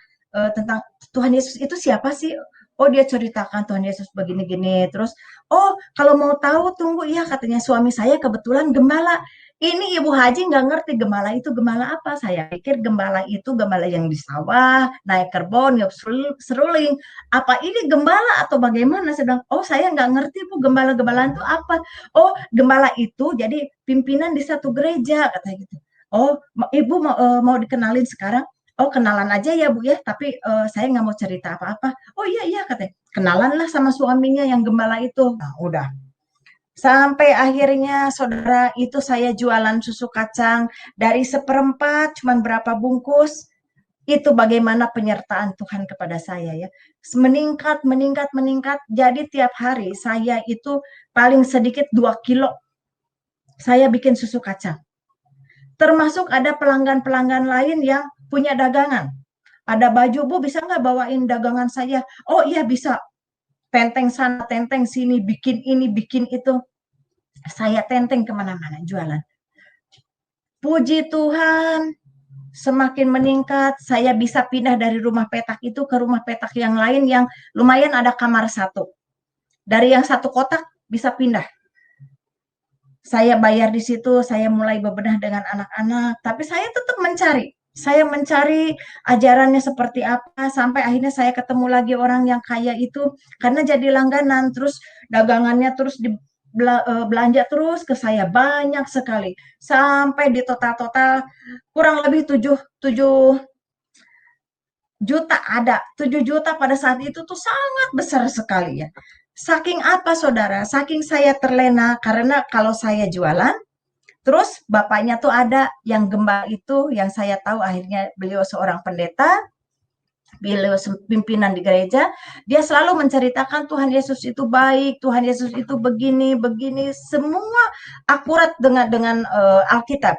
Speaker 1: tentang Tuhan Yesus itu siapa sih? Oh, dia ceritakan Tuhan Yesus begini-gini. Terus, oh, kalau mau tahu tunggu ya, katanya suami saya kebetulan gembala. Ini Ibu Haji nggak ngerti gembala itu gembala apa. Saya pikir gembala itu gembala yang di sawah, naik kerbon, seruling. Apa ini gembala atau bagaimana? Sedang, oh saya nggak ngerti Bu, gembala-gembalaan itu apa. Oh, gembala itu jadi pimpinan di satu gereja, katanya gitu. Oh, Ibu mau dikenalin sekarang? Oh, kenalan aja ya Bu ya, tapi saya nggak mau cerita apa-apa. Oh iya katanya, kenalan lah sama suaminya yang gembala itu. Nah udah. Sampai akhirnya saudara itu saya jualan susu kacang dari 1/4 cuman berapa bungkus. Itu bagaimana penyertaan Tuhan kepada saya ya. Meningkat. Jadi tiap hari saya itu paling sedikit 2 kilo saya bikin susu kacang. Termasuk ada pelanggan-pelanggan lain yang punya dagangan. Ada baju, Bu, bisa nggak bawain dagangan saya? Oh iya bisa. Tenteng sana, tenteng sini, bikin ini, bikin itu. Saya tenteng kemana-mana jualan. Puji Tuhan, semakin meningkat. Saya bisa pindah dari rumah petak itu ke rumah petak yang lain yang lumayan ada kamar satu. Dari yang satu kotak bisa pindah. Saya bayar di situ, saya mulai bebenah dengan anak-anak, tapi saya tetap mencari. Saya mencari ajarannya seperti apa, sampai akhirnya saya ketemu lagi orang yang kaya itu, karena jadi langganan, terus dagangannya terus belanja terus ke saya banyak sekali, sampai di total-total kurang lebih 7 juta ada. 7 juta pada saat itu tuh sangat besar sekali ya. Saking apa saudara? Saking saya terlena karena kalau saya jualan, terus bapaknya tuh ada yang gembala itu yang saya tahu akhirnya beliau seorang pendeta, beliau pimpinan di gereja, dia selalu menceritakan Tuhan Yesus itu baik, Tuhan Yesus itu begini, begini, semua akurat dengan Alkitab.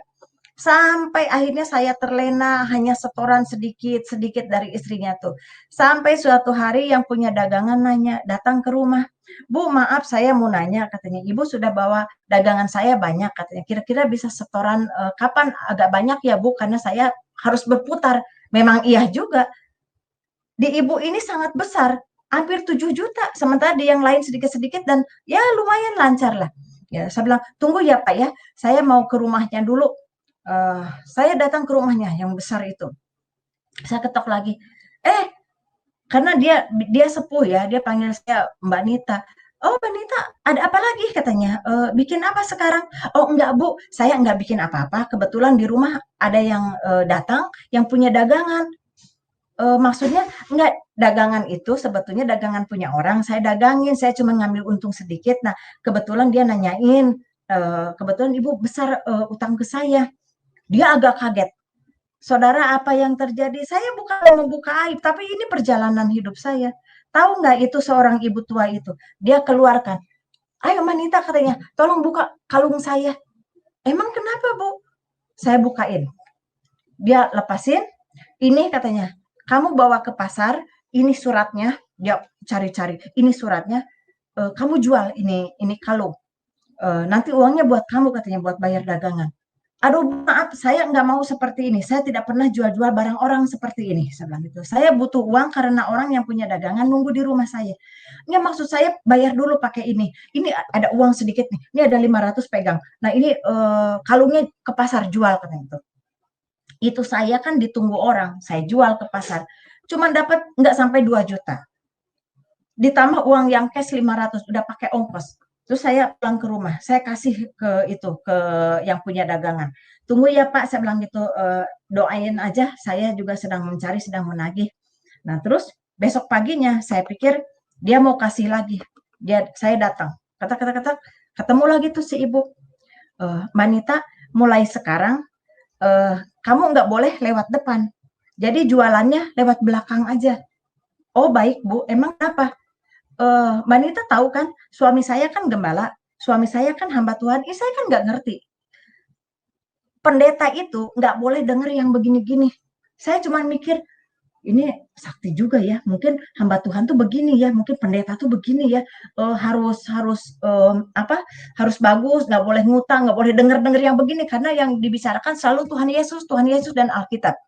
Speaker 1: Sampai akhirnya saya terlena hanya setoran sedikit-sedikit dari istrinya tuh. Sampai suatu hari yang punya dagangan nanya, datang ke rumah. Bu, maaf saya mau nanya, katanya. Ibu sudah bawa dagangan saya banyak, katanya. Kira-kira bisa setoran kapan agak banyak ya, Bu? Karena saya harus berputar. Memang iya juga. Di ibu ini sangat besar, hampir 7 juta. Sementara di yang lain sedikit-sedikit dan ya lumayan lancar lah. Ya, saya bilang, tunggu ya Pak ya, saya mau ke rumahnya dulu. Saya datang ke rumahnya yang besar itu. Saya ketok lagi. Karena dia sepuh ya, dia panggil saya Mbak Nita. Oh Mbak Nita, ada apa lagi katanya? Bikin apa sekarang? Oh enggak Bu, saya enggak bikin apa-apa. Kebetulan di rumah ada yang datang yang punya dagangan. Maksudnya enggak, dagangan itu sebetulnya dagangan punya orang, saya dagangin, saya cuma ngambil untung sedikit. Nah, kebetulan dia nanyain, kebetulan Ibu besar utang ke saya. Dia agak kaget. Saudara, apa yang terjadi? Saya bukan mau membuka aib, tapi ini perjalanan hidup saya. Tahu nggak itu seorang ibu tua itu? Dia keluarkan. Ayo Manita katanya, tolong buka kalung saya. Emang kenapa Bu? Saya bukain. Dia lepasin. Ini katanya, kamu bawa ke pasar, ini suratnya. Dia cari-cari, ini suratnya. Kamu jual ini kalung. Nanti uangnya buat kamu katanya, buat bayar dagangan. Aduh maaf, saya nggak mau seperti ini. Saya tidak pernah jual-jual barang orang seperti ini. Saya bilang gitu. Saya butuh uang karena orang yang punya dagangan nunggu di rumah saya. Nggak, maksud saya bayar dulu pakai ini. Ini ada uang sedikit nih. Ini ada 500 pegang. Nah ini kalungnya ke pasar jual katanya itu. Itu saya kan ditunggu orang. Saya jual ke pasar. Cuman dapat nggak sampai 2 juta. Ditambah uang yang cash 500. Udah pakai ongkos. Terus saya pulang ke rumah, saya kasih ke yang punya dagangan. Tunggu ya Pak, saya bilang gitu, doain aja, saya juga sedang mencari, sedang menagih. Nah terus besok paginya saya pikir dia mau kasih lagi. Saya datang, kata, ketemu lagi tuh si ibu. Mbak Nita, mulai sekarang kamu nggak boleh lewat depan. Jadi jualannya lewat belakang aja. Oh baik Bu, emang apa? Mbak Nita tahu kan, suami saya kan gembala, suami saya kan hamba Tuhan, saya kan nggak ngerti. Pendeta itu nggak boleh denger yang begini-gini. Saya cuma mikir, ini sakti juga ya, mungkin hamba Tuhan tuh begini ya, mungkin pendeta tuh begini ya, harus bagus, nggak boleh ngutang, nggak boleh denger-denger yang begini, karena yang dibicarakan selalu Tuhan Yesus dan Alkitab.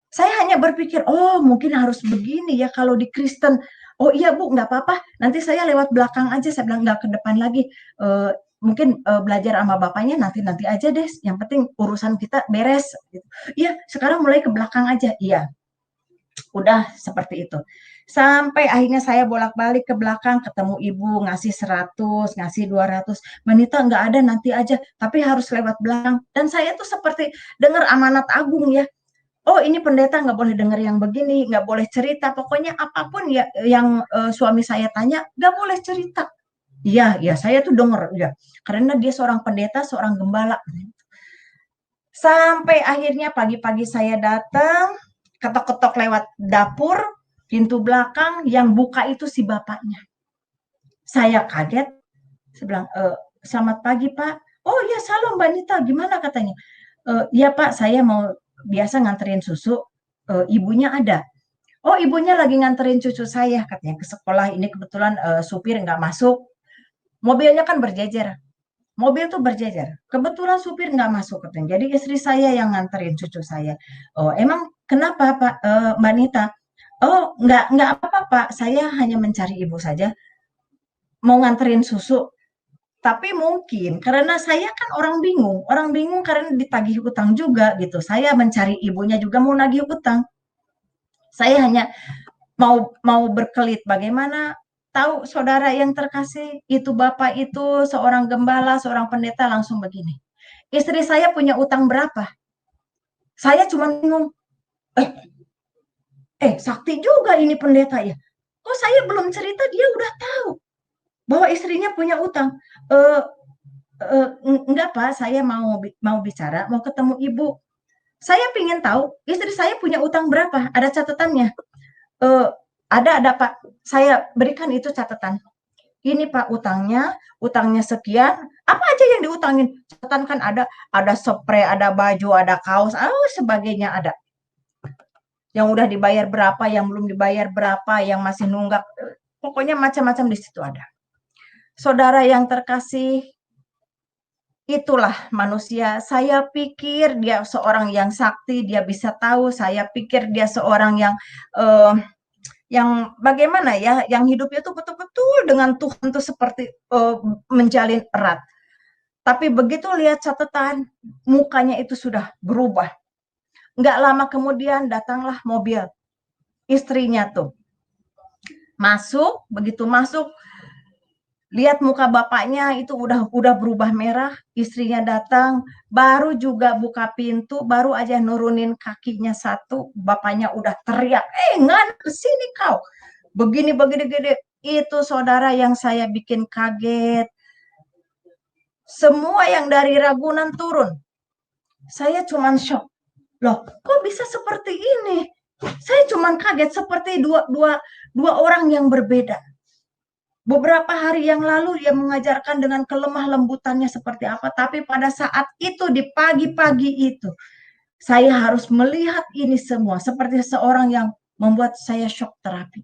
Speaker 1: Saya hanya berpikir, oh mungkin harus begini ya kalau di Kristen. Oh iya Bu, nggak apa-apa. Nanti saya lewat belakang aja. Saya bilang nggak ke depan lagi. Mungkin belajar sama bapaknya nanti aja deh. Yang penting urusan kita beres. Gitu. Iya, sekarang mulai ke belakang aja. Iya, udah seperti itu. Sampai akhirnya saya bolak-balik ke belakang, ketemu ibu, ngasih 100, ngasih 200. Menita nggak ada, nanti aja. Tapi harus lewat belakang. Dan saya tuh seperti dengar amanat agung ya. Oh ini pendeta nggak boleh dengar yang begini, nggak boleh cerita, pokoknya apapun ya yang suami saya tanya, nggak boleh cerita. Iya, ya saya tuh dengar, ya, karena dia seorang pendeta, seorang gembala. Sampai akhirnya pagi-pagi saya datang, ketok-ketok lewat dapur, pintu belakang, yang buka itu si bapaknya. Saya kaget, saya bilang, selamat pagi Pak. Oh ya, salam Mbak Nita, gimana katanya? Ya Pak, saya mau biasa nganterin susu, ibunya ada. Oh, ibunya lagi nganterin cucu saya katanya ke sekolah, ini kebetulan supir nggak masuk, mobilnya kan berjejer. Mobil tuh berjejer. Kebetulan supir nggak masuk katanya. Jadi istri saya yang nganterin cucu saya. Oh, emang kenapa Pak, Mbak Nita? Oh, nggak apa-apa Pak. Saya hanya mencari ibu saja. Mau nganterin susu. Tapi mungkin karena saya kan orang bingung karena ditagih utang juga gitu. Saya mencari ibunya juga mau nagih utang. Saya hanya mau berkelit bagaimana tahu saudara yang terkasih itu bapak itu seorang gembala, seorang pendeta langsung begini. Istri saya punya utang berapa? Saya cuma bingung. Eh, sakti juga ini pendeta ya. Kok saya belum cerita dia udah tahu bahwa istrinya punya utang. Eh, enggak Pak, saya mau bicara, mau ketemu ibu. Saya ingin tahu istri saya punya utang berapa? Ada catatannya? Eh, ada Pak. Saya berikan itu catatan. Ini Pak utangnya sekian. Apa aja yang diutangin? Catatan kan ada spray, ada baju, ada kaos, sebagainya ada. Yang udah dibayar berapa, yang belum dibayar berapa, yang masih nunggak. Pokoknya macam-macam di situ ada. Saudara yang terkasih, itulah manusia. Saya pikir dia seorang yang sakti, dia bisa tahu. Saya pikir dia seorang yang bagaimana ya, yang hidupnya tuh betul-betul dengan Tuhan tuh seperti menjalin erat. Tapi begitu lihat catatan, mukanya itu sudah berubah. Nggak lama kemudian datanglah mobil istrinya tuh. Begitu masuk, lihat muka bapaknya itu udah berubah merah, istrinya datang, baru juga buka pintu, baru aja nurunin kakinya satu, bapaknya udah teriak, ngan kesini kau, begini gede. Itu saudara yang saya bikin kaget. Semua yang dari Ragunan turun. Saya cuman shock. Loh, kok bisa seperti ini? Saya cuman kaget seperti dua orang yang berbeda. Beberapa hari yang lalu dia mengajarkan dengan kelemah lembutannya seperti apa, tapi pada saat itu di pagi-pagi itu saya harus melihat ini semua seperti seorang yang membuat saya shock terapi.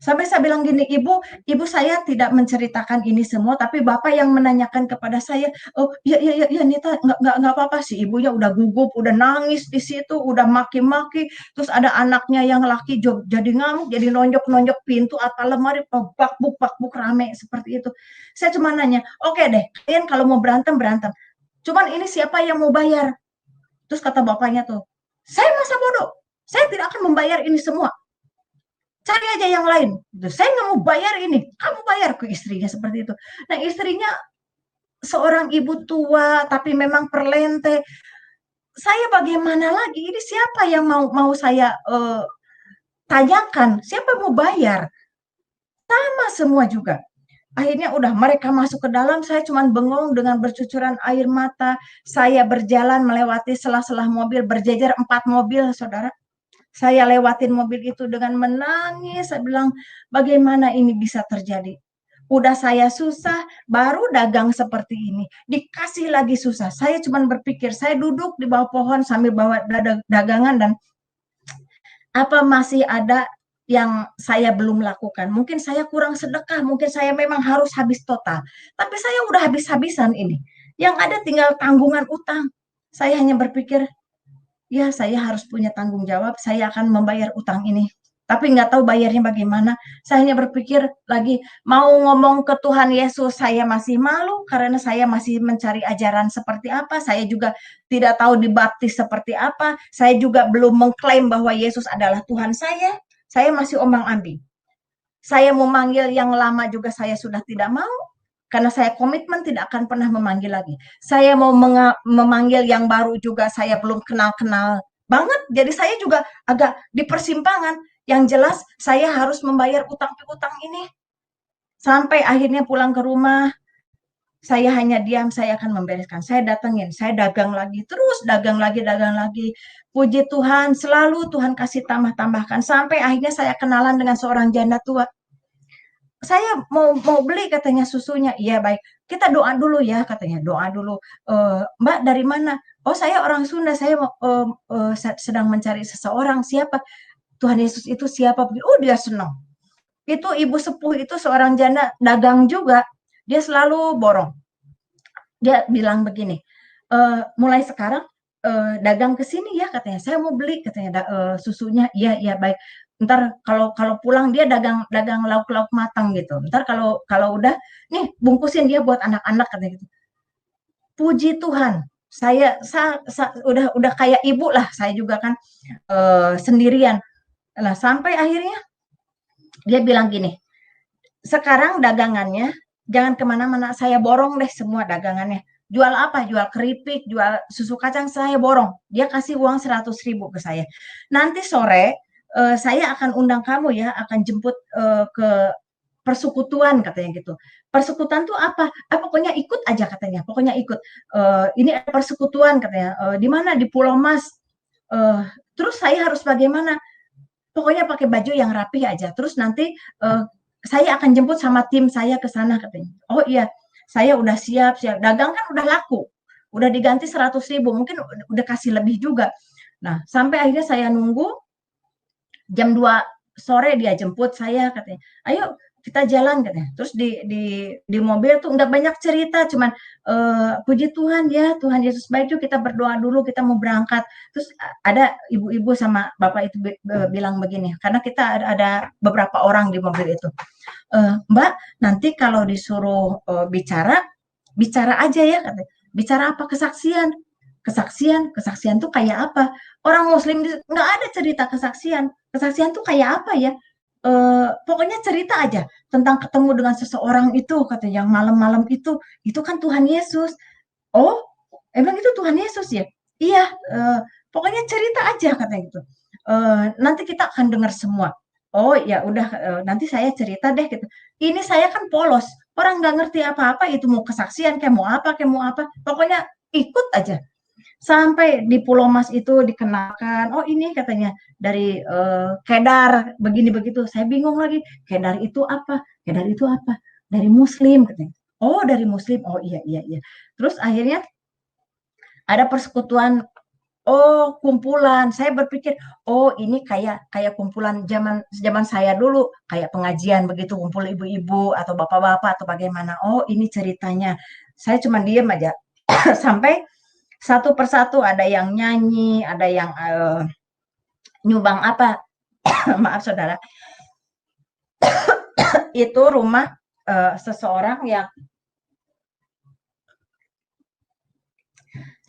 Speaker 1: Sampai saya bilang gini, ibu saya tidak menceritakan ini semua, tapi bapak yang menanyakan kepada saya, oh ya Nita, nggak apa-apa sih, ibunya udah gugup, udah nangis di situ, udah maki-maki, terus ada anaknya yang laki jadi ngamuk, jadi nonjok-nonjok pintu atau lemari, bakbuk rame seperti itu. Saya cuma nanya, oke deh, kalian kalau mau berantem, cuman ini siapa yang mau bayar? Terus kata bapaknya tuh, saya masa bodoh, saya tidak akan membayar ini semua. Cari aja yang lain. Saya nggak mau bayar ini, kamu bayar ke istrinya seperti itu. Nah istrinya seorang ibu tua, tapi memang perlente. Saya bagaimana lagi? Ini siapa yang mau saya tanyakan? Siapa yang mau bayar? Sama semua juga. Akhirnya udah mereka masuk ke dalam, saya cuma bengong dengan bercucuran air mata. Saya berjalan melewati sela-sela mobil, berjejer 4 mobil, saudara. Saya lewatin mobil itu dengan menangis. Saya bilang, bagaimana ini bisa terjadi? Udah saya susah, baru dagang seperti ini. Dikasih lagi susah. Saya cuma berpikir, saya duduk di bawah pohon sambil bawa dagangan dan apa masih ada yang saya belum lakukan. Mungkin saya kurang sedekah, mungkin saya memang harus habis total. Tapi saya udah habis-habisan ini. Yang ada tinggal tanggungan utang. Saya hanya berpikir, ya saya harus punya tanggung jawab, saya akan membayar utang ini. Tapi nggak tahu bayarnya bagaimana. Saya hanya berpikir lagi, mau ngomong ke Tuhan Yesus, saya masih malu karena saya masih mencari ajaran seperti apa. Saya juga tidak tahu dibaptis seperti apa. Saya juga belum mengklaim bahwa Yesus adalah Tuhan saya. Saya masih ombang-ambing. Saya mau manggil yang lama juga saya sudah tidak mau. Karena saya komitmen tidak akan pernah memanggil lagi. Saya mau memanggil yang baru juga saya belum kenal-kenal banget. Jadi saya juga agak di persimpangan. Yang jelas saya harus membayar utang-utang ini. Sampai akhirnya pulang ke rumah, saya hanya diam, saya akan membereskan. Saya datengin, saya dagang lagi, terus dagang lagi. Puji Tuhan, selalu Tuhan kasih tambah-tambahkan. Sampai akhirnya saya kenalan dengan seorang janda tua. saya mau beli katanya susunya. Iya baik, kita doa dulu ya katanya, doa dulu. Mbak dari mana? Oh saya orang Sunda, saya sedang mencari seseorang. Siapa? Tuhan Yesus itu siapa? Oh dia senang. Itu ibu sepuh itu seorang janda dagang juga. Dia selalu borong. Dia bilang begini, mulai sekarang dagang ke sini ya katanya. Saya mau beli katanya susunya. Iya iya baik. Ntar kalau pulang dia dagang dagang lauk-lauk matang gitu. Ntar kalau udah nih bungkusin dia buat anak-anak katanya gitu. Puji Tuhan, udah kayak ibu lah. Saya juga kan sendirian. Nah sampai akhirnya dia bilang gini, sekarang dagangannya jangan kemana-mana, saya borong deh semua dagangannya. Jual apa? Jual keripik, jual susu kacang, saya borong. Dia kasih uang 100.000 ke saya. Nanti sore saya akan undang kamu ya, akan jemput ke persekutuan katanya gitu. Persekutuan tuh apa? Pokoknya ikut aja katanya. Pokoknya ikut. Ini persekutuan katanya. Di mana? Di Pulau Mas. Terus saya harus bagaimana? Pokoknya pakai baju yang rapi aja. Terus nanti saya akan jemput sama tim saya ke sana katanya. Oh iya, saya udah siap. Dagang kan udah laku. Udah diganti 100.000, mungkin udah kasih lebih juga. Nah, sampai akhirnya saya nunggu jam 2 sore dia jemput saya katanya. Ayo kita jalan katanya. Terus di mobil tuh nggak banyak cerita, cuman puji Tuhan ya, Tuhan Yesus baik tuh kita berdoa dulu, kita mau berangkat. Terus ada ibu-ibu sama bapak itu bilang begini, karena kita ada beberapa orang di mobil itu. Mbak, nanti kalau disuruh bicara aja ya katanya. Bicara apa? Kesaksian. Kesaksian tuh kayak apa? Orang Muslim nggak ada cerita kesaksian. Kesaksian tuh kayak apa ya? Pokoknya cerita aja tentang ketemu dengan seseorang itu katanya yang malam-malam itu kan Tuhan Yesus. Oh, emang itu Tuhan Yesus ya? Iya, pokoknya cerita aja katanya gitu. Nanti kita akan dengar semua. Oh ya udah, nanti saya cerita deh gitu. Ini saya kan polos, orang nggak ngerti apa-apa itu mau kesaksian kayak mau apa, pokoknya ikut aja. Sampai di Pulau Mas itu dikenalkan, oh ini katanya dari Kedar begini begitu. Saya bingung lagi, Kedar itu apa? Kedar itu apa? Dari Muslim katanya. Oh dari Muslim, oh iya iya iya. Terus akhirnya ada persekutuan, oh kumpulan. Saya berpikir, oh ini kayak kayak kumpulan zaman zaman saya dulu, kayak pengajian begitu, kumpul ibu-ibu atau bapak-bapak atau bagaimana. Oh ini ceritanya. Saya cuma diem aja sampai satu persatu ada yang nyanyi, ada yang nyumbang apa. Maaf saudara, itu rumah seseorang yang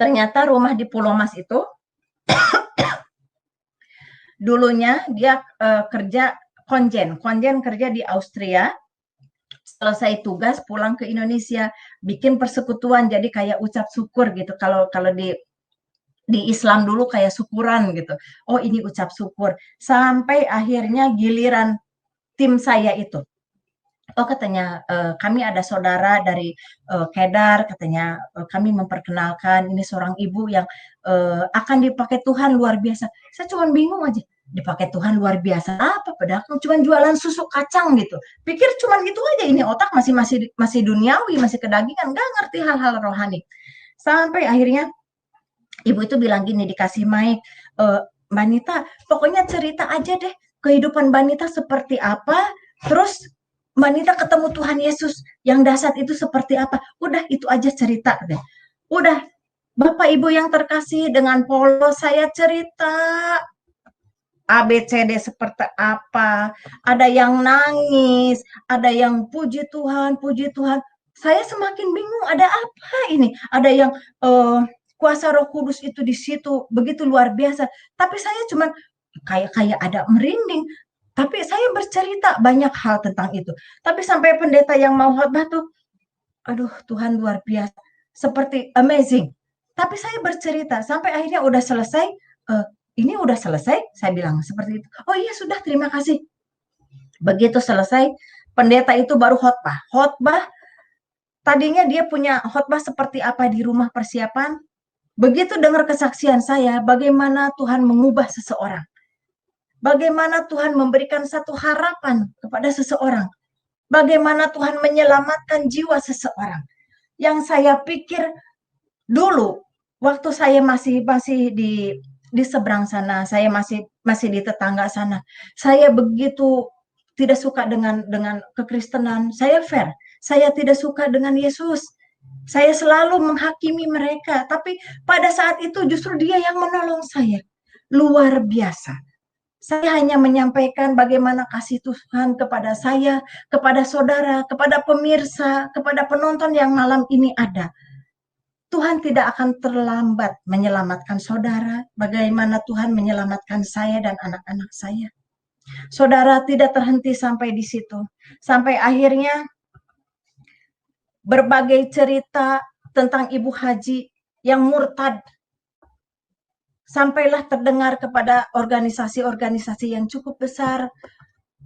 Speaker 1: ternyata rumah di Pulau Mas itu dulunya dia kerja konjen kerja di Austria, selesai tugas pulang ke Indonesia, bikin persekutuan jadi kayak ucap syukur gitu. Kalau kalau di Islam dulu kayak syukuran gitu. Oh ini ucap syukur. Sampai akhirnya giliran tim saya itu. Oh katanya kami ada saudara dari Kedar, katanya kami memperkenalkan ini seorang ibu yang akan dipakai Tuhan luar biasa. Saya cuma bingung aja, dipakai Tuhan luar biasa apa? Padahal cuma jualan susu kacang gitu. Pikir cuma gitu aja, ini otak masih masih masih duniawi, masih kedagingan, nggak ngerti hal-hal rohani. Sampai akhirnya ibu itu bilang gini, dikasih mic, Mbak Nita, pokoknya cerita aja deh kehidupan Mbak Nita seperti apa, terus Mbak Nita ketemu Tuhan Yesus yang dahsyat itu seperti apa. Udah itu aja cerita deh. Udah, Bapak Ibu yang terkasih, dengan polos saya cerita ABCD seperti apa. Ada yang nangis, ada yang puji Tuhan, puji Tuhan. Saya semakin bingung, ada apa ini? Ada yang kuasa Roh Kudus itu di situ begitu luar biasa. Tapi saya cuma kayak ada merinding. Tapi saya bercerita banyak hal tentang itu. Tapi sampai pendeta yang mau khotbah tuh, aduh Tuhan luar biasa, seperti amazing. Tapi saya bercerita sampai akhirnya udah selesai. Ini udah selesai, saya bilang seperti itu. Oh iya sudah, terima kasih. Begitu selesai, pendeta itu baru khotbah. Khotbah, tadinya dia punya khotbah seperti apa di rumah persiapan. Begitu dengar kesaksian saya, bagaimana Tuhan mengubah seseorang. Bagaimana Tuhan memberikan satu harapan kepada seseorang. Bagaimana Tuhan menyelamatkan jiwa seseorang. Yang saya pikir dulu, waktu saya masih di seberang sana, saya masih di tetangga sana, saya begitu tidak suka dengan kekristenan. Saya fair, saya tidak suka dengan Yesus. Saya selalu menghakimi mereka, tapi pada saat itu justru Dia yang menolong saya. Luar biasa. Saya hanya menyampaikan bagaimana kasih Tuhan kepada saya, kepada saudara, kepada pemirsa, kepada penonton yang malam ini ada. Tuhan tidak akan terlambat menyelamatkan saudara, bagaimana Tuhan menyelamatkan saya dan anak-anak saya. Saudara, tidak terhenti sampai di situ. Sampai akhirnya berbagai cerita tentang Ibu Haji yang murtad sampailah terdengar kepada organisasi-organisasi yang cukup besar.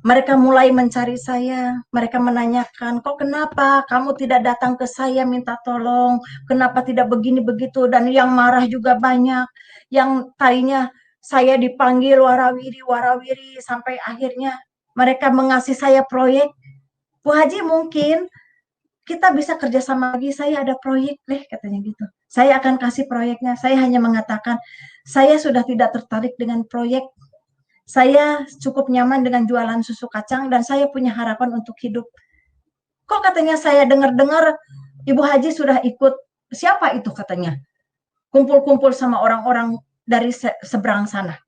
Speaker 1: Mereka mulai mencari saya, mereka menanyakan, kok kenapa kamu tidak datang ke saya minta tolong, kenapa tidak begini begitu, dan yang marah juga banyak, yang tadinya saya dipanggil warawiri, sampai akhirnya mereka mengasih saya proyek. Bu Haji, mungkin kita bisa kerjasama lagi, saya ada proyek deh, katanya gitu. Saya akan kasih proyeknya. Saya hanya mengatakan, saya sudah tidak tertarik dengan proyek. Saya cukup nyaman dengan jualan susu kacang dan saya punya harapan untuk hidup. Kok katanya saya dengar-dengar Ibu Haji sudah ikut, siapa itu katanya? Kumpul-kumpul sama orang-orang dari seberang sana.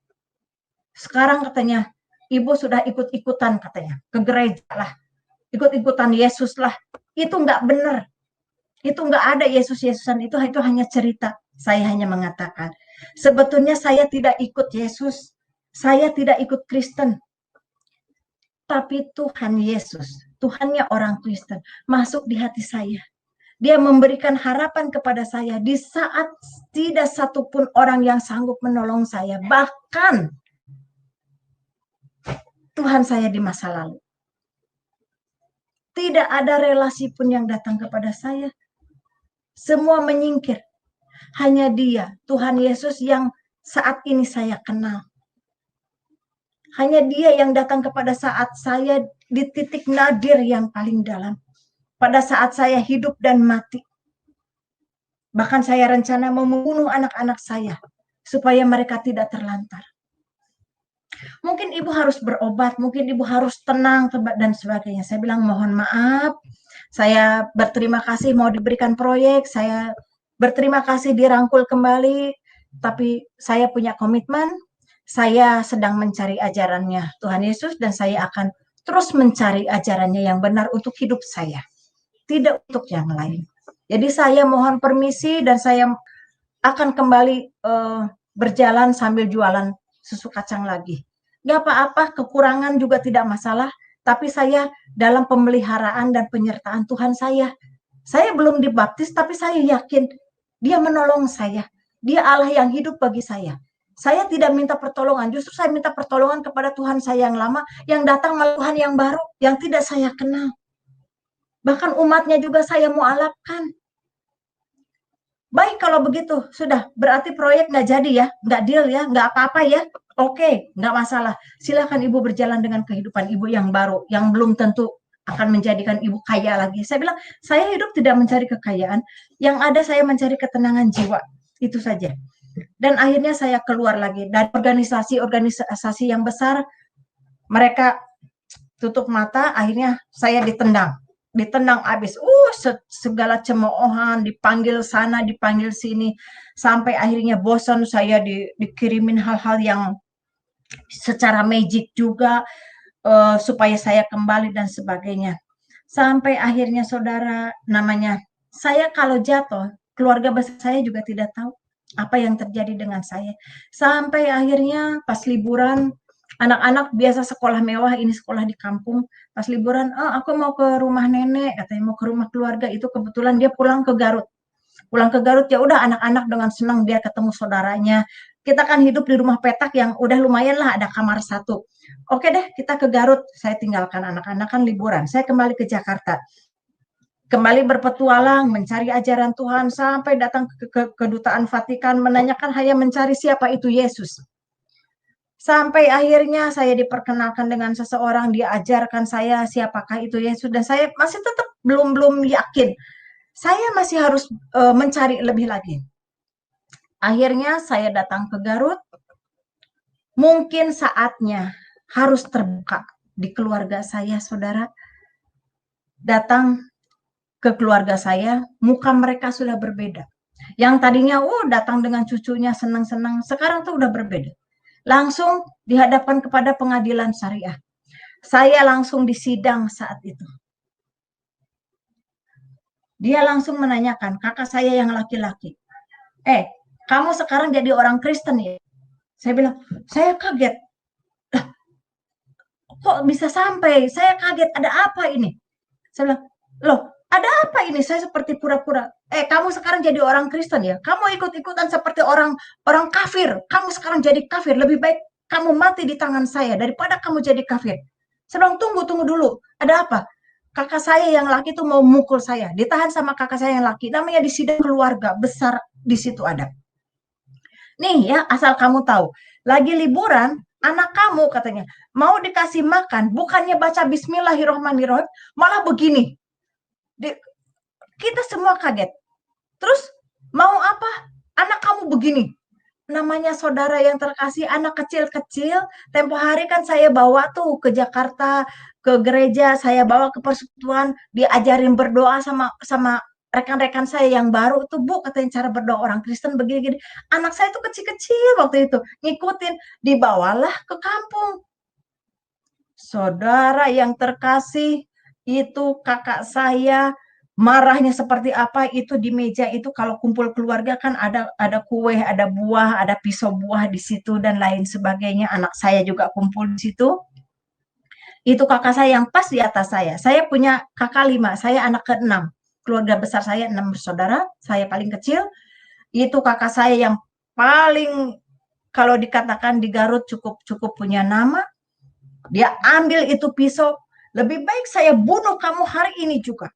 Speaker 1: Sekarang katanya, Ibu sudah ikut-ikutan katanya, ke gereja lah. Ikut-ikutan Yesus lah. Itu nggak benar. Itu nggak ada Yesus-Yesusan, itu hanya cerita. Saya hanya mengatakan, sebetulnya saya tidak ikut Yesus. Saya tidak ikut Kristen. Tapi Tuhan Yesus, Tuhannya orang Kristen, masuk di hati saya. Dia memberikan harapan kepada saya di saat tidak satupun orang yang sanggup menolong saya. Bahkan Tuhan saya di masa lalu. Tidak ada relasi pun yang datang kepada saya. Semua menyingkir. Hanya Dia, Tuhan Yesus yang saat ini saya kenal. Hanya Dia yang datang kepada saat saya di titik nadir yang paling dalam. Pada saat saya hidup dan mati. Bahkan saya rencana mau membunuh anak-anak saya supaya mereka tidak terlantar. Mungkin ibu harus berobat, mungkin ibu harus tenang dan sebagainya. Saya bilang mohon maaf, saya berterima kasih mau diberikan proyek, saya berterima kasih dirangkul kembali, tapi saya punya komitmen, saya sedang mencari ajarannya Tuhan Yesus dan saya akan terus mencari ajarannya yang benar untuk hidup saya, tidak untuk yang lain. Jadi saya mohon permisi dan saya akan kembali berjalan sambil jualan susu kacang lagi. Gak apa-apa, kekurangan juga tidak masalah, tapi saya dalam pemeliharaan dan penyertaan Tuhan saya. Saya belum dibaptis, tapi saya yakin Dia menolong saya. Dia Allah yang hidup bagi saya. Saya tidak minta pertolongan, justru saya minta pertolongan kepada Tuhan saya yang lama, yang datang malah Tuhan yang baru, yang tidak saya kenal. Bahkan umatnya juga saya mualafkan. Baik kalau begitu, sudah berarti proyek nggak jadi ya, nggak deal ya, nggak apa-apa ya. Oke, nggak masalah. Silakan ibu berjalan dengan kehidupan ibu yang baru, yang belum tentu akan menjadikan ibu kaya lagi. Saya bilang, saya hidup tidak mencari kekayaan, yang ada saya mencari ketenangan jiwa, itu saja. Dan akhirnya saya keluar lagi dari organisasi yang besar, mereka tutup mata, akhirnya saya ditendang abis, segala cemoohan, dipanggil sana, dipanggil sini, sampai akhirnya bosan saya dikirimin hal-hal yang secara magic juga, supaya saya kembali dan sebagainya. Sampai akhirnya saudara, namanya, saya kalau jatuh, keluarga besar saya juga tidak tahu apa yang terjadi dengan saya. Sampai akhirnya pas liburan, anak-anak biasa sekolah mewah, ini sekolah di kampung. Pas liburan, aku mau ke rumah nenek, katanya mau ke rumah keluarga. Itu kebetulan dia pulang ke Garut. Pulang ke Garut, ya udah anak-anak dengan senang dia ketemu saudaranya. Kita kan hidup di rumah petak yang udah lumayan lah, ada kamar satu. Oke deh, kita ke Garut. Saya tinggalkan anak-anak kan liburan. Saya kembali ke Jakarta. Kembali berpetualang, mencari ajaran Tuhan, sampai datang ke kedutaan Vatikan, menanyakan hanya mencari siapa itu Yesus. Sampai akhirnya saya diperkenalkan dengan seseorang, dia ajarkan saya siapakah itu Yesus, dan saya masih tetap belum yakin. Saya masih harus mencari lebih lagi. Akhirnya saya datang ke Garut. Mungkin saatnya harus terbuka di keluarga saya, saudara. Datang ke keluarga saya, muka mereka sudah berbeda. Yang tadinya datang dengan cucunya senang-senang, sekarang tuh udah berbeda. Langsung dihadapkan kepada pengadilan syariah. Saya langsung disidang saat itu. Dia langsung menanyakan, kakak saya yang laki-laki, kamu sekarang jadi orang Kristen ya? Saya bilang, saya kaget. Kok bisa sampai? Saya kaget, ada apa ini? Saya bilang, loh, ada apa ini? Saya seperti pura-pura. Kamu sekarang jadi orang Kristen ya? Kamu ikut-ikutan seperti orang kafir. Kamu sekarang jadi kafir. Lebih baik kamu mati di tangan saya daripada kamu jadi kafir. Saya bilang, tunggu dulu. Ada apa? Kakak saya yang laki itu mau mukul saya. Ditahan sama kakak saya yang laki. Namanya di sidang keluarga besar di situ ada. Nih ya, asal kamu tahu. Lagi liburan, anak kamu katanya mau dikasih makan, bukannya baca Bismillahirrohmanirrohim, malah begini. Kita semua kaget. Terus mau apa? Anak kamu begini. Namanya saudara yang terkasih, anak kecil-kecil. Tempo hari kan saya bawa tuh ke Jakarta, ke gereja, saya bawa ke persekutuan, diajarin berdoa sama rekan-rekan saya yang baru itu, Bu, katanya cara berdoa orang Kristen begini-gini. Anak saya tuh kecil-kecil waktu itu, ngikutin, dibawalah ke kampung. Saudara yang terkasih, itu kakak saya marahnya seperti apa itu di meja itu. Kalau kumpul keluarga kan ada kue, ada buah, ada pisau buah di situ dan lain sebagainya. Anak saya juga kumpul di situ. Itu kakak saya yang pas di atas saya. Saya punya kakak 5, saya anak ke-6. Keluarga besar saya 6 bersaudara, saya paling kecil. Itu kakak saya yang paling, kalau dikatakan di Garut cukup punya nama. Dia ambil itu pisau, lebih baik saya bunuh kamu hari ini juga.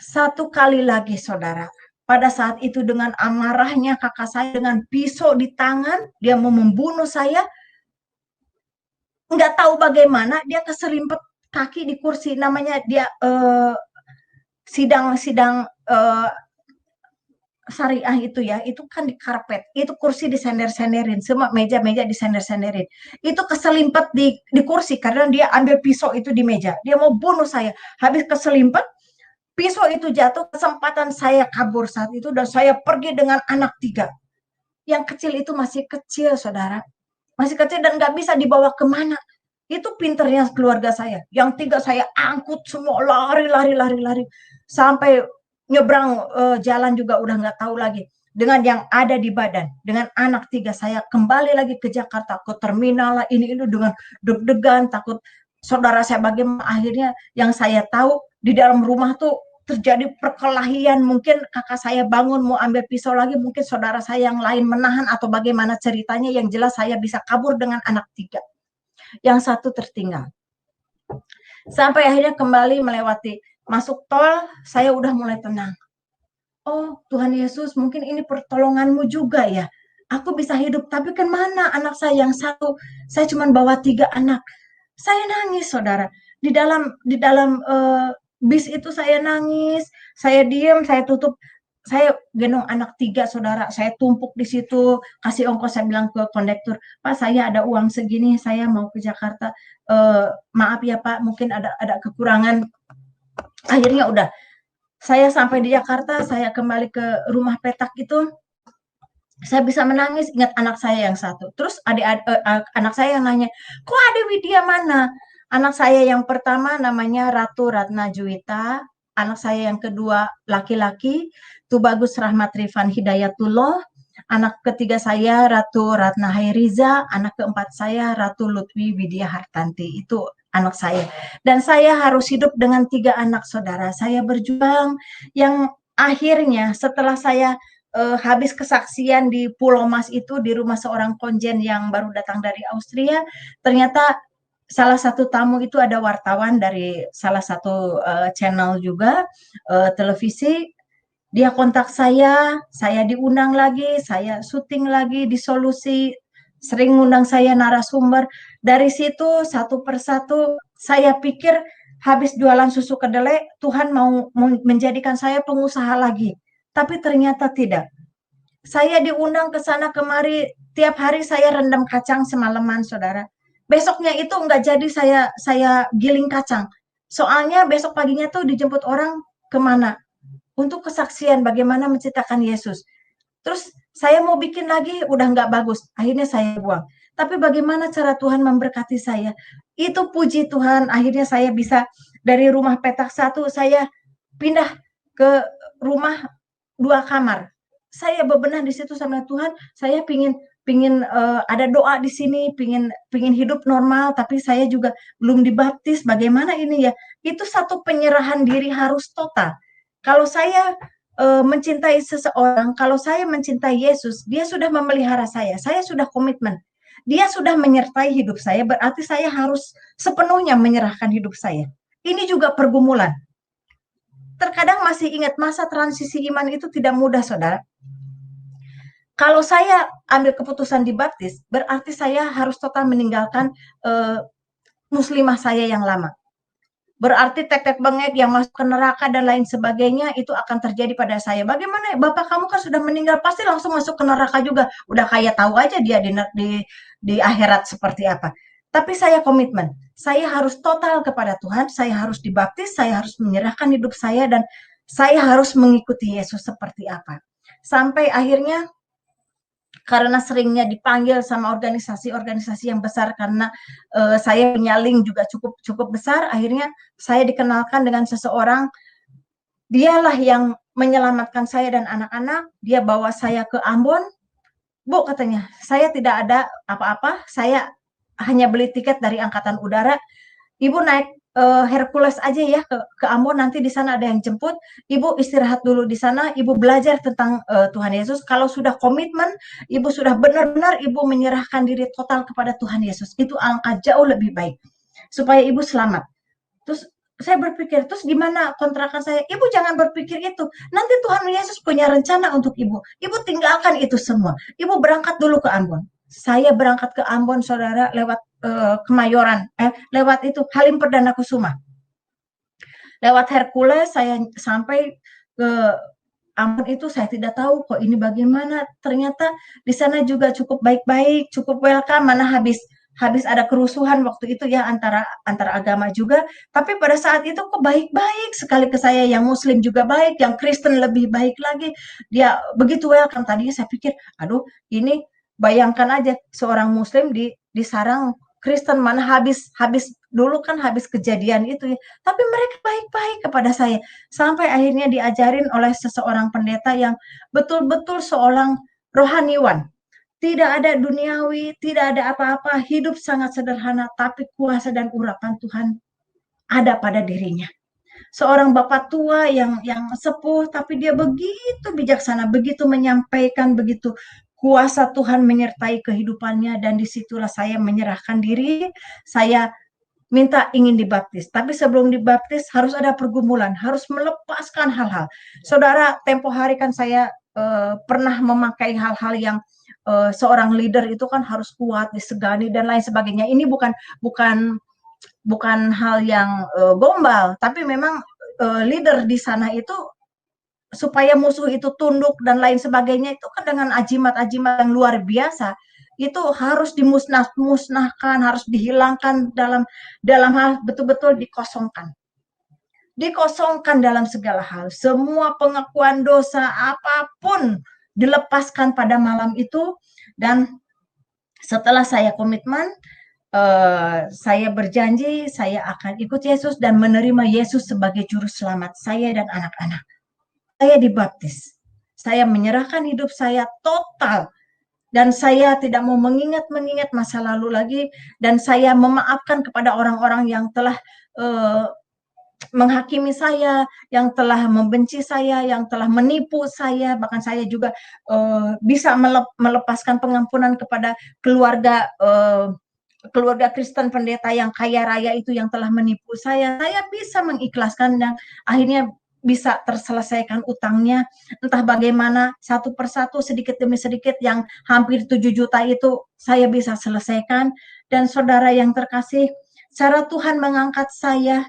Speaker 1: Satu kali lagi, saudara, pada saat itu dengan amarahnya kakak saya dengan pisau di tangan, dia mau membunuh saya. Nggak tahu bagaimana dia keserimpet kaki di kursi. Namanya dia sidang syariah itu ya, itu kan di karpet, itu kursi disender-senderin, semua meja-meja disender-senderin. Itu keselimpet di kursi karena dia ambil pisau itu di meja. Dia mau bunuh saya. Habis keselimpet, pisau itu jatuh, kesempatan saya kabur saat itu, dan saya pergi dengan anak 3. Yang kecil itu masih kecil, saudara. Masih kecil dan nggak bisa dibawa kemana. Itu pinternya keluarga saya. Yang 3 saya angkut semua, lari. Sampai nyebrang jalan juga udah nggak tahu lagi. Dengan yang ada di badan. Dengan anak 3 saya kembali lagi ke Jakarta, ke terminal lah, ini dengan deg-degan, takut saudara saya bagaimana. Akhirnya yang saya tahu di dalam rumah tuh terjadi perkelahian, mungkin kakak saya bangun mau ambil pisau lagi, mungkin saudara saya yang lain menahan atau bagaimana ceritanya. Yang jelas saya bisa kabur dengan anak 3, yang satu tertinggal. Sampai akhirnya kembali melewati masuk tol, saya udah mulai tenang. Oh Tuhan Yesus, mungkin ini pertolonganmu juga ya, aku bisa hidup. Tapi kan mana anak saya yang satu, saya cuma bawa 3 anak. Saya nangis, saudara, di dalam bis itu. Saya nangis, saya diem, saya tutup. Saya gendong anak 3, saudara, saya tumpuk di situ, kasih ongkos. Saya bilang ke kondektur, Pak, saya ada uang segini, saya mau ke Jakarta, maaf ya Pak, mungkin ada kekurangan. Akhirnya udah, saya sampai di Jakarta, saya kembali ke rumah petak itu, saya bisa menangis, ingat anak saya yang satu. Terus anak saya yang nanya, kok Ade Widya mana? Anak saya yang pertama namanya Ratu Ratna Juwita, anak saya yang kedua laki-laki, Tubagus Rahmat Rifan Hidayatullah, anak ketiga saya Ratu Ratna Hairiza, anak keempat saya Ratu Lutfi Widya Hartanti. Itu anak saya. Dan saya harus hidup dengan 3 anak, saudara. Saya berjuang, yang akhirnya setelah saya habis kesaksian di Pulau Mas itu, di rumah seorang konjen yang baru datang dari Austria, ternyata salah satu tamu itu ada wartawan dari salah satu channel juga, televisi. Dia kontak saya diundang lagi, saya syuting lagi di Solusi. sering ngundang saya narasumber. Dari situ satu persatu saya pikir habis jualan susu kedelai, Tuhan mau menjadikan saya pengusaha lagi. Tapi ternyata tidak. Saya diundang ke sana kemari, tiap hari saya rendam kacang semalaman, saudara. Besoknya itu enggak jadi saya giling kacang. Soalnya besok paginya tuh dijemput orang kemana? Untuk kesaksian bagaimana menciptakan Yesus. Terus saya mau bikin lagi, udah nggak bagus. Akhirnya saya buang. Tapi bagaimana cara Tuhan memberkati saya? Itu puji Tuhan, akhirnya saya bisa dari rumah petak satu, saya pindah ke rumah 2 kamar. Saya bebenah di situ sama Tuhan, saya pingin ada doa di sini, pingin hidup normal, tapi saya juga belum dibaptis. Bagaimana ini ya? Itu satu penyerahan diri harus total. Kalau saya mencintai seseorang, kalau saya mencintai Yesus, dia sudah memelihara saya sudah komitmen. Dia sudah menyertai hidup saya, berarti saya harus sepenuhnya menyerahkan hidup saya. Ini juga pergumulan. Terkadang masih ingat masa transisi iman itu tidak mudah, saudara. Kalau saya ambil keputusan dibaptis, berarti saya harus total meninggalkan muslimah saya yang lama. Berarti tek-tek bengek yang masuk ke neraka dan lain sebagainya itu akan terjadi pada saya. Bagaimana? Bapak kamu kan sudah meninggal, pasti langsung masuk ke neraka juga. Udah kayak tahu aja dia di akhirat seperti apa. Tapi saya komitmen. Saya harus total kepada Tuhan, saya harus dibaptis, saya harus menyerahkan hidup saya, dan saya harus mengikuti Yesus seperti apa. Sampai akhirnya karena seringnya dipanggil sama organisasi-organisasi yang besar, karena saya punya link juga cukup besar, akhirnya saya dikenalkan dengan seseorang. Dialah yang menyelamatkan saya dan anak-anak. Dia bawa saya ke Ambon. Bu, katanya, saya tidak ada apa-apa, saya hanya beli tiket dari Angkatan Udara. Ibu naik Hercules aja ya ke Ambon, nanti di sana ada yang jemput. Ibu istirahat dulu di sana, ibu belajar tentang Tuhan Yesus. Kalau sudah komitmen, ibu sudah benar-benar ibu menyerahkan diri total kepada Tuhan Yesus. Itu angka jauh lebih baik supaya ibu selamat. Terus saya berpikir, terus gimana kontrakan saya? Ibu jangan berpikir itu. Nanti Tuhan Yesus punya rencana untuk ibu. Ibu tinggalkan itu semua. Ibu berangkat dulu ke Ambon. Saya berangkat ke Ambon, saudara, lewat Kemayoran, lewat itu Halim Perdana Kusuma. Lewat Hercules saya sampai ke Ambon itu, saya tidak tahu kok ini bagaimana. Ternyata di sana juga cukup baik-baik, cukup welcome. Mana habis ada kerusuhan waktu itu ya antara agama juga, tapi pada saat itu kok baik-baik sekali ke saya. Yang Muslim juga baik, yang Kristen lebih baik lagi. Dia begitu welcome. Tadinya saya pikir, aduh, ini bayangkan aja seorang Muslim disarang Kristen, mana habis dulu kan habis kejadian itu ya. Tapi mereka baik-baik kepada saya. Sampai akhirnya diajarin oleh seseorang pendeta yang betul-betul seorang rohaniwan. Tidak ada duniawi, tidak ada apa-apa, hidup sangat sederhana, tapi kuasa dan urapan Tuhan ada pada dirinya. Seorang bapak tua yang sepuh, tapi dia begitu bijaksana, begitu menyampaikan, begitu kuasa Tuhan menyertai kehidupannya, dan disitulah saya menyerahkan diri. Saya minta ingin dibaptis, tapi sebelum dibaptis harus ada pergumulan, harus melepaskan hal-hal. Saudara, tempo hari kan saya pernah memakai hal-hal yang seorang leader itu kan harus kuat, disegani dan lain sebagainya. Ini bukan hal yang gombal, tapi memang leader di sana itu supaya musuh itu tunduk dan lain sebagainya itu kan dengan ajimat-ajimat yang luar biasa. Itu harus dimusnahkan, harus dihilangkan, dalam hal betul-betul dikosongkan. Dikosongkan dalam segala hal. Semua pengakuan dosa apapun dilepaskan pada malam itu. Dan setelah saya komitmen, saya berjanji saya akan ikut Yesus dan menerima Yesus sebagai juru selamat saya dan anak-anak. Saya dibaptis. Saya menyerahkan hidup saya total. Dan saya tidak mau mengingat masa lalu lagi. Dan saya memaafkan kepada orang-orang yang telah menghakimi saya, yang telah membenci saya, yang telah menipu saya. Bahkan saya juga bisa melepaskan pengampunan kepada keluarga Kristen pendeta yang kaya raya itu yang telah menipu saya. Saya bisa mengikhlaskan, dan akhirnya bisa terselesaikan utangnya, entah bagaimana satu persatu sedikit demi sedikit yang hampir 7 juta itu saya bisa selesaikan. Dan saudara yang terkasih, cara Tuhan mengangkat saya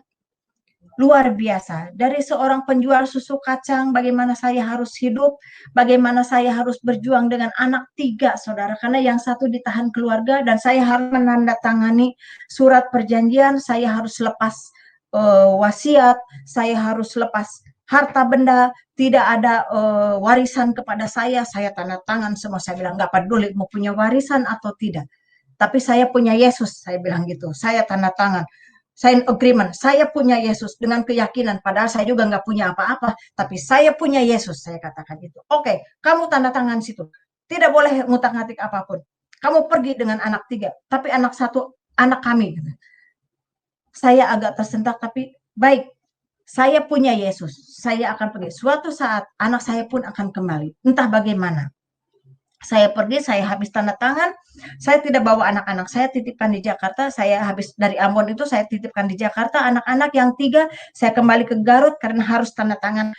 Speaker 1: luar biasa. Dari seorang penjual susu kacang, bagaimana saya harus hidup, bagaimana saya harus berjuang dengan anak 3, saudara. Karena yang satu ditahan keluarga dan saya harus menandatangani surat perjanjian, saya harus lepas wasiat, saya harus lepas harta benda, tidak ada warisan kepada saya tanda tangan semua. Saya bilang, nggak peduli mau punya warisan atau tidak. Tapi saya punya Yesus, saya bilang gitu. Saya tanda tangan sign agreement, saya punya Yesus dengan keyakinan, padahal saya juga nggak punya apa-apa, tapi saya punya Yesus, saya katakan gitu. Oke, kamu tanda tangan situ, tidak boleh ngutak-ngatik apapun, kamu pergi dengan anak 3, tapi anak 1, anak kami. Saya agak tersentak, tapi baik, saya punya Yesus, saya akan pergi. Suatu saat anak saya pun akan kembali, entah bagaimana. Saya pergi, saya habis tanda tangan, saya tidak bawa anak-anak, saya titipkan di Jakarta, saya habis dari Ambon itu saya titipkan di Jakarta, anak-anak yang 3, saya kembali ke Garut karena harus tanda tangan,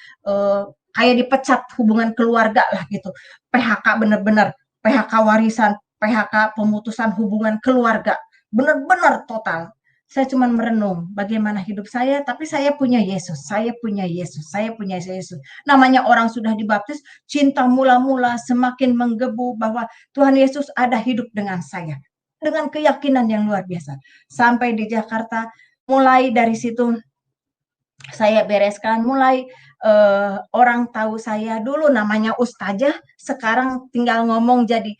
Speaker 1: kayak dipecat hubungan keluarga lah gitu, PHK benar-benar, PHK warisan, PHK pemutusan hubungan keluarga, benar-benar total. Saya cuma merenung bagaimana hidup saya, tapi saya punya Yesus, saya punya Yesus, saya punya Yesus. Namanya orang sudah dibaptis, cinta mula-mula semakin menggebu bahwa Tuhan Yesus ada hidup dengan saya. Dengan keyakinan yang luar biasa. Sampai di Jakarta, mulai dari situ saya bereskan, mulai orang tahu saya dulu namanya Ustazah, sekarang tinggal ngomong jadi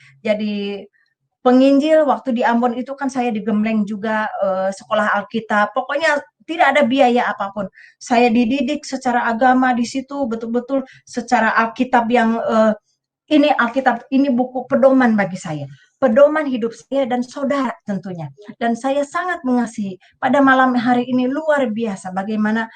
Speaker 1: penginjil. Waktu di Ambon itu kan saya digembleng juga sekolah Alkitab. Pokoknya tidak ada biaya apapun. Saya dididik secara agama di situ, betul-betul secara Alkitab yang ini Alkitab, ini buku pedoman bagi saya. Pedoman hidup saya dan saudara tentunya. Dan saya sangat mengasihi. Pada malam hari ini luar biasa bagaimana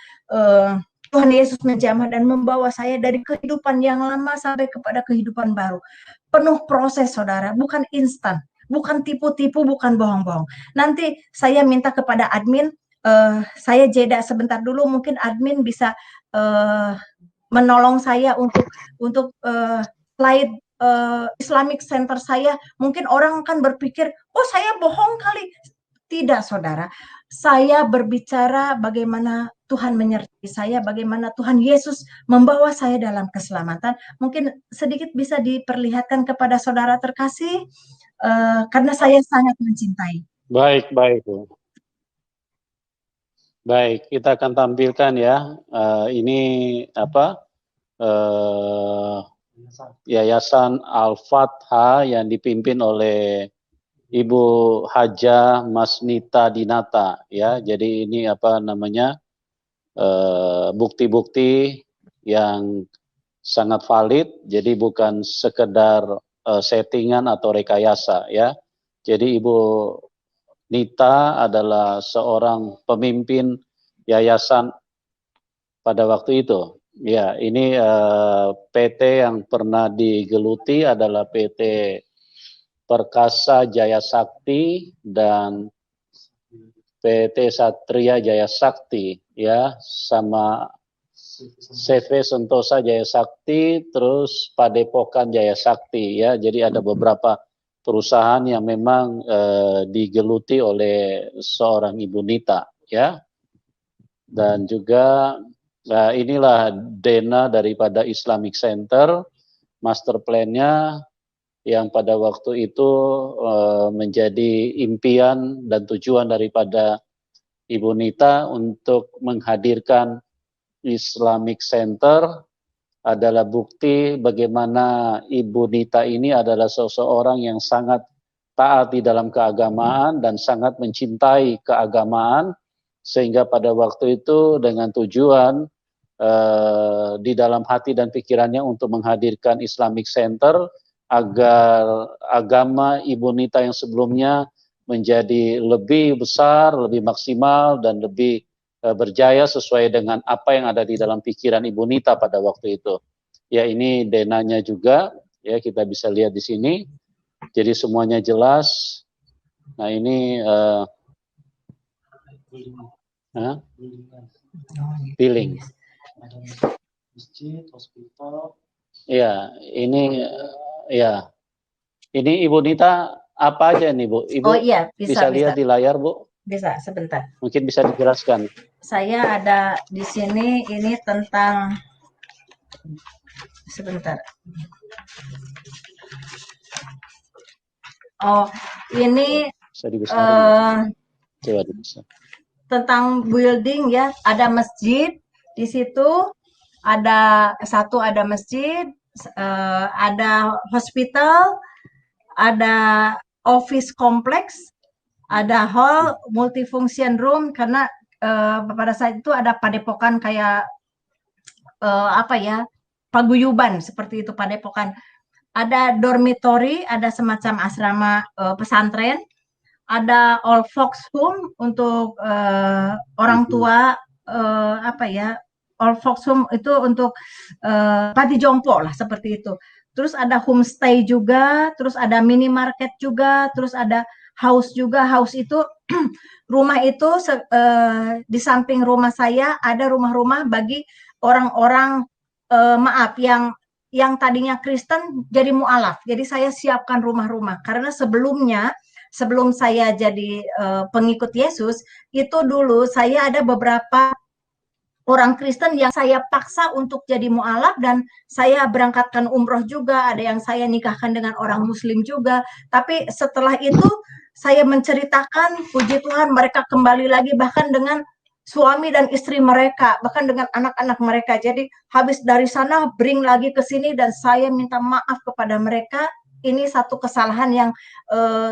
Speaker 1: Tuhan Yesus menjamah dan membawa saya dari kehidupan yang lama sampai kepada kehidupan baru. Penuh proses, saudara, bukan instan. Bukan tipu-tipu, bukan bohong-bohong. Nanti saya minta kepada admin, saya jeda sebentar dulu, mungkin admin bisa menolong saya untuk slide Islamic Center saya. Mungkin orang kan berpikir, oh saya bohong kali. Tidak, saudara. Saya berbicara bagaimana Tuhan menyertai saya, bagaimana Tuhan Yesus membawa saya dalam keselamatan. Mungkin sedikit bisa diperlihatkan kepada saudara terkasih, karena saya sangat mencintai.
Speaker 2: Baik, baik. Baik, kita akan tampilkan ya. Ini apa? Yayasan Al-Fatha yang dipimpin oleh Ibu Hajah Masnita Dinata ya. Jadi ini apa namanya? Bukti-bukti yang sangat valid. Jadi bukan sekedar settingan atau rekayasa ya. Jadi Ibu Nita adalah seorang pemimpin yayasan pada waktu itu. Ya, ini PT yang pernah digeluti adalah PT Perkasa Jaya Sakti dan PT Satria Jaya Sakti, ya, sama CV Sentosa Jaya Sakti, terus Padepokan Jaya Sakti, ya. Jadi ada beberapa perusahaan yang memang digeluti oleh seorang Ibu Nita, ya. Dan juga inilah dana daripada Islamic Center, master plan-nya yang pada waktu itu menjadi impian dan tujuan daripada Ibu Nita untuk menghadirkan Islamic Center adalah bukti bagaimana Ibu Nita ini adalah seseorang yang sangat taat di dalam keagamaan dan sangat mencintai keagamaan, sehingga pada waktu itu dengan tujuan di dalam hati dan pikirannya untuk menghadirkan Islamic Center agar agama Ibu Nita yang sebelumnya menjadi lebih besar, lebih maksimal, dan lebih berjaya sesuai dengan apa yang ada di dalam pikiran Ibu Nita pada waktu itu. Ya, ini denanya juga, ya, kita bisa lihat di sini. Jadi semuanya jelas. Nah, ini billing. Masjid, hospital. Ya, ini ya. Ini Ibu Nita apa aja nih, Bu? Ibu
Speaker 1: Oh iya,
Speaker 2: bisa lihat di layar, Bu?
Speaker 1: bisa sebentar.
Speaker 2: Mungkin bisa dijelaskan.
Speaker 1: Saya ada di sini ini tentang sebentar. Oh, ini
Speaker 2: Bisa dibesarin. Coba dibesar.
Speaker 1: tentang building ya, ada masjid di situ, ada masjid, ada hospital, ada office kompleks, ada hall, multifunction room karena pada saat itu ada padepokan kayak apa ya, paguyuban seperti itu padepokan. Ada dormitory, ada semacam asrama pesantren, ada all folks home untuk orang tua apa ya, all folks home itu untuk panti jompo lah seperti itu. Terus ada homestay juga, terus ada minimarket juga, terus ada house juga. House itu rumah itu di samping rumah saya ada rumah-rumah bagi orang-orang maaf yang tadinya Kristen jadi mualaf. Jadi saya siapkan rumah-rumah karena sebelum saya jadi pengikut Yesus, itu dulu saya ada beberapa orang Kristen yang saya paksa untuk jadi mualaf dan saya berangkatkan umroh juga, ada yang saya nikahkan dengan orang Muslim juga. Tapi setelah itu saya menceritakan, puji Tuhan mereka kembali lagi bahkan dengan suami dan istri mereka, bahkan dengan anak-anak mereka. Jadi habis dari sana bring lagi ke sini dan saya minta maaf kepada mereka. Ini satu kesalahan yang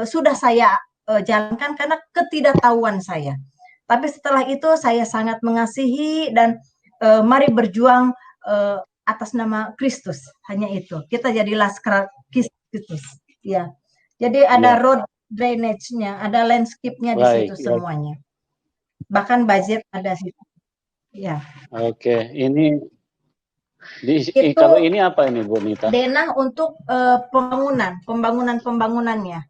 Speaker 1: sudah saya jalankan karena ketidaktahuan saya. Tapi setelah itu saya sangat mengasihi dan mari berjuang atas nama Kristus. Hanya itu. Kita jadi laskar Kristus. Ya. Jadi ada road drainage-nya, ada landscape-nya di situ semuanya. Bahkan budget ada situ. Ya.
Speaker 2: Oke, ini kalau ini apa ini Bu Nita?
Speaker 1: Denah untuk pembangunannya.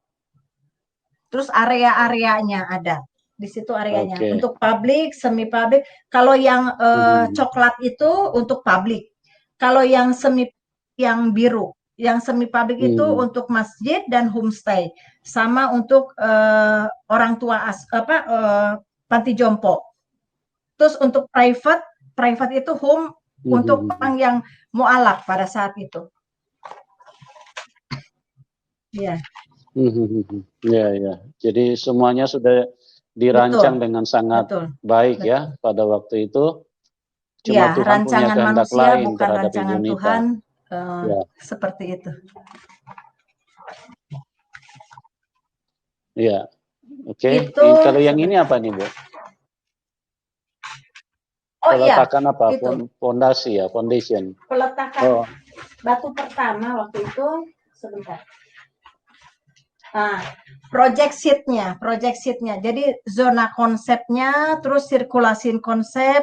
Speaker 1: Terus area-areanya ada. Di situ areanya. Untuk publik, semi publik. Kalau yang coklat itu untuk publik. Kalau yang biru, yang semi publik itu untuk masjid dan homestay. Sama untuk orang tua panti jompo. Terus untuk private itu home untuk orang yang mualaf pada saat itu. Iya.
Speaker 2: Ya. Jadi semuanya sudah dirancang dengan sangat baik ya pada waktu itu. Cuma
Speaker 1: ya,
Speaker 2: Tuhan punya kehendak lain
Speaker 1: bukan
Speaker 2: terhadap
Speaker 1: rancangan
Speaker 2: Ibu Nita.
Speaker 1: Tuhan, seperti itu.
Speaker 2: Iya. Oke. Kalau yang ini apa nih, Bu? Peletakan apa? Fondasi ya, foundation.
Speaker 1: Peletakan batu pertama waktu itu sebentar. Nah, project sheet-nya. Jadi zona konsepnya, terus sirkulasi konsep,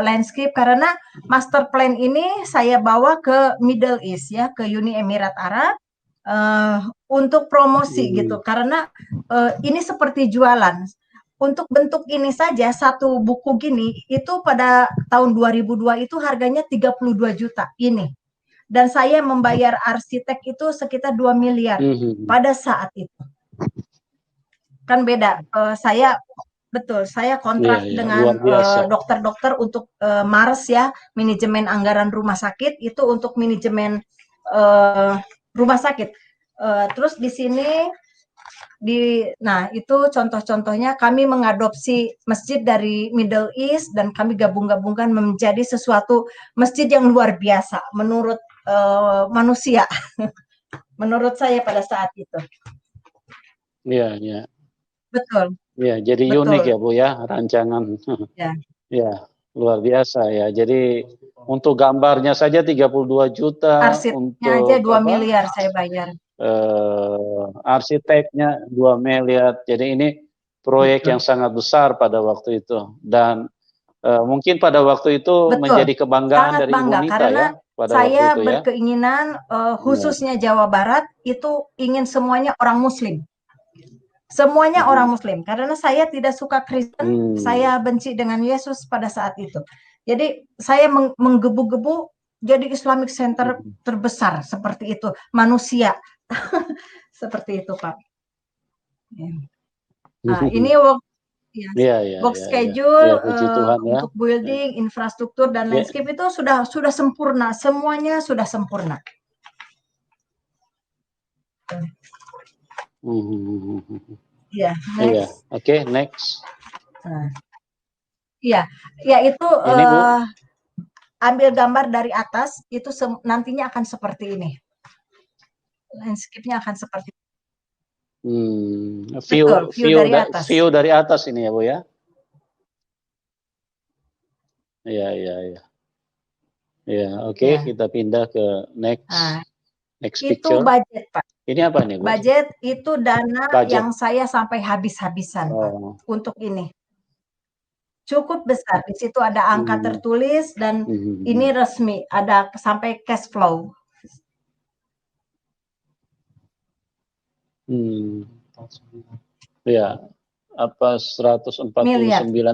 Speaker 1: landscape, karena master plan ini saya bawa ke Middle East ya, ke Uni Emirat Arab untuk promosi gitu. Karena ini seperti jualan. Untuk bentuk ini saja satu buku gini itu pada tahun 2002 itu harganya 32 juta ini. Dan saya membayar arsitek itu sekitar 2 miliar pada saat itu. Kan beda. Saya kontrak dengan dokter-dokter untuk MARS ya, manajemen anggaran rumah sakit itu untuk manajemen rumah sakit. Terus di sini nah itu contoh-contohnya kami mengadopsi masjid dari Middle East dan kami gabung-gabungkan menjadi sesuatu masjid yang luar biasa menurut manusia. Menurut saya pada saat itu.
Speaker 2: Iya.
Speaker 1: Betul.
Speaker 2: Iya, jadi unik ya Bu ya rancangan. Ya, luar biasa ya. Jadi untuk gambarnya saja 32 juta,
Speaker 1: arsiteknya aja 2 miliar saya bayar.
Speaker 2: Arsiteknya 2 miliar. Jadi ini proyek yang sangat besar pada waktu itu dan mungkin pada waktu itu menjadi kebanggaan dari Ibu Nita
Speaker 1: karena
Speaker 2: ya pada
Speaker 1: saya
Speaker 2: waktu itu ya.
Speaker 1: Berkeinginan khususnya Jawa Barat itu ingin semuanya orang Muslim. Semuanya orang Muslim karena saya tidak suka Kristen, saya benci dengan Yesus pada saat itu. Jadi saya menggebu-gebu jadi Islamic Center terbesar seperti itu, manusia. Seperti itu, Pak. Nah, ini work schedule
Speaker 2: puji Tuhan, ya.
Speaker 1: untuk building, infrastruktur dan landscape itu sudah sempurna, semuanya sudah sempurna.
Speaker 2: Ya, next. Oke, next.
Speaker 1: Iya, ya itu ambil gambar dari atas, itu nantinya akan seperti ini. Landscape-nya akan seperti ini.
Speaker 2: View dari atas ini ya, Bu, ya. Iya. Ya, oke, kita pindah ke next picture.
Speaker 1: Itu budget, Pak.
Speaker 2: Ini apa nih, Bu?
Speaker 1: Budget itu dana yang saya sampai habis-habisan, Pak, untuk ini. Cukup besar. Di situ ada angka tertulis dan ini resmi, ada sampai cash flow.
Speaker 2: Ya, apa 149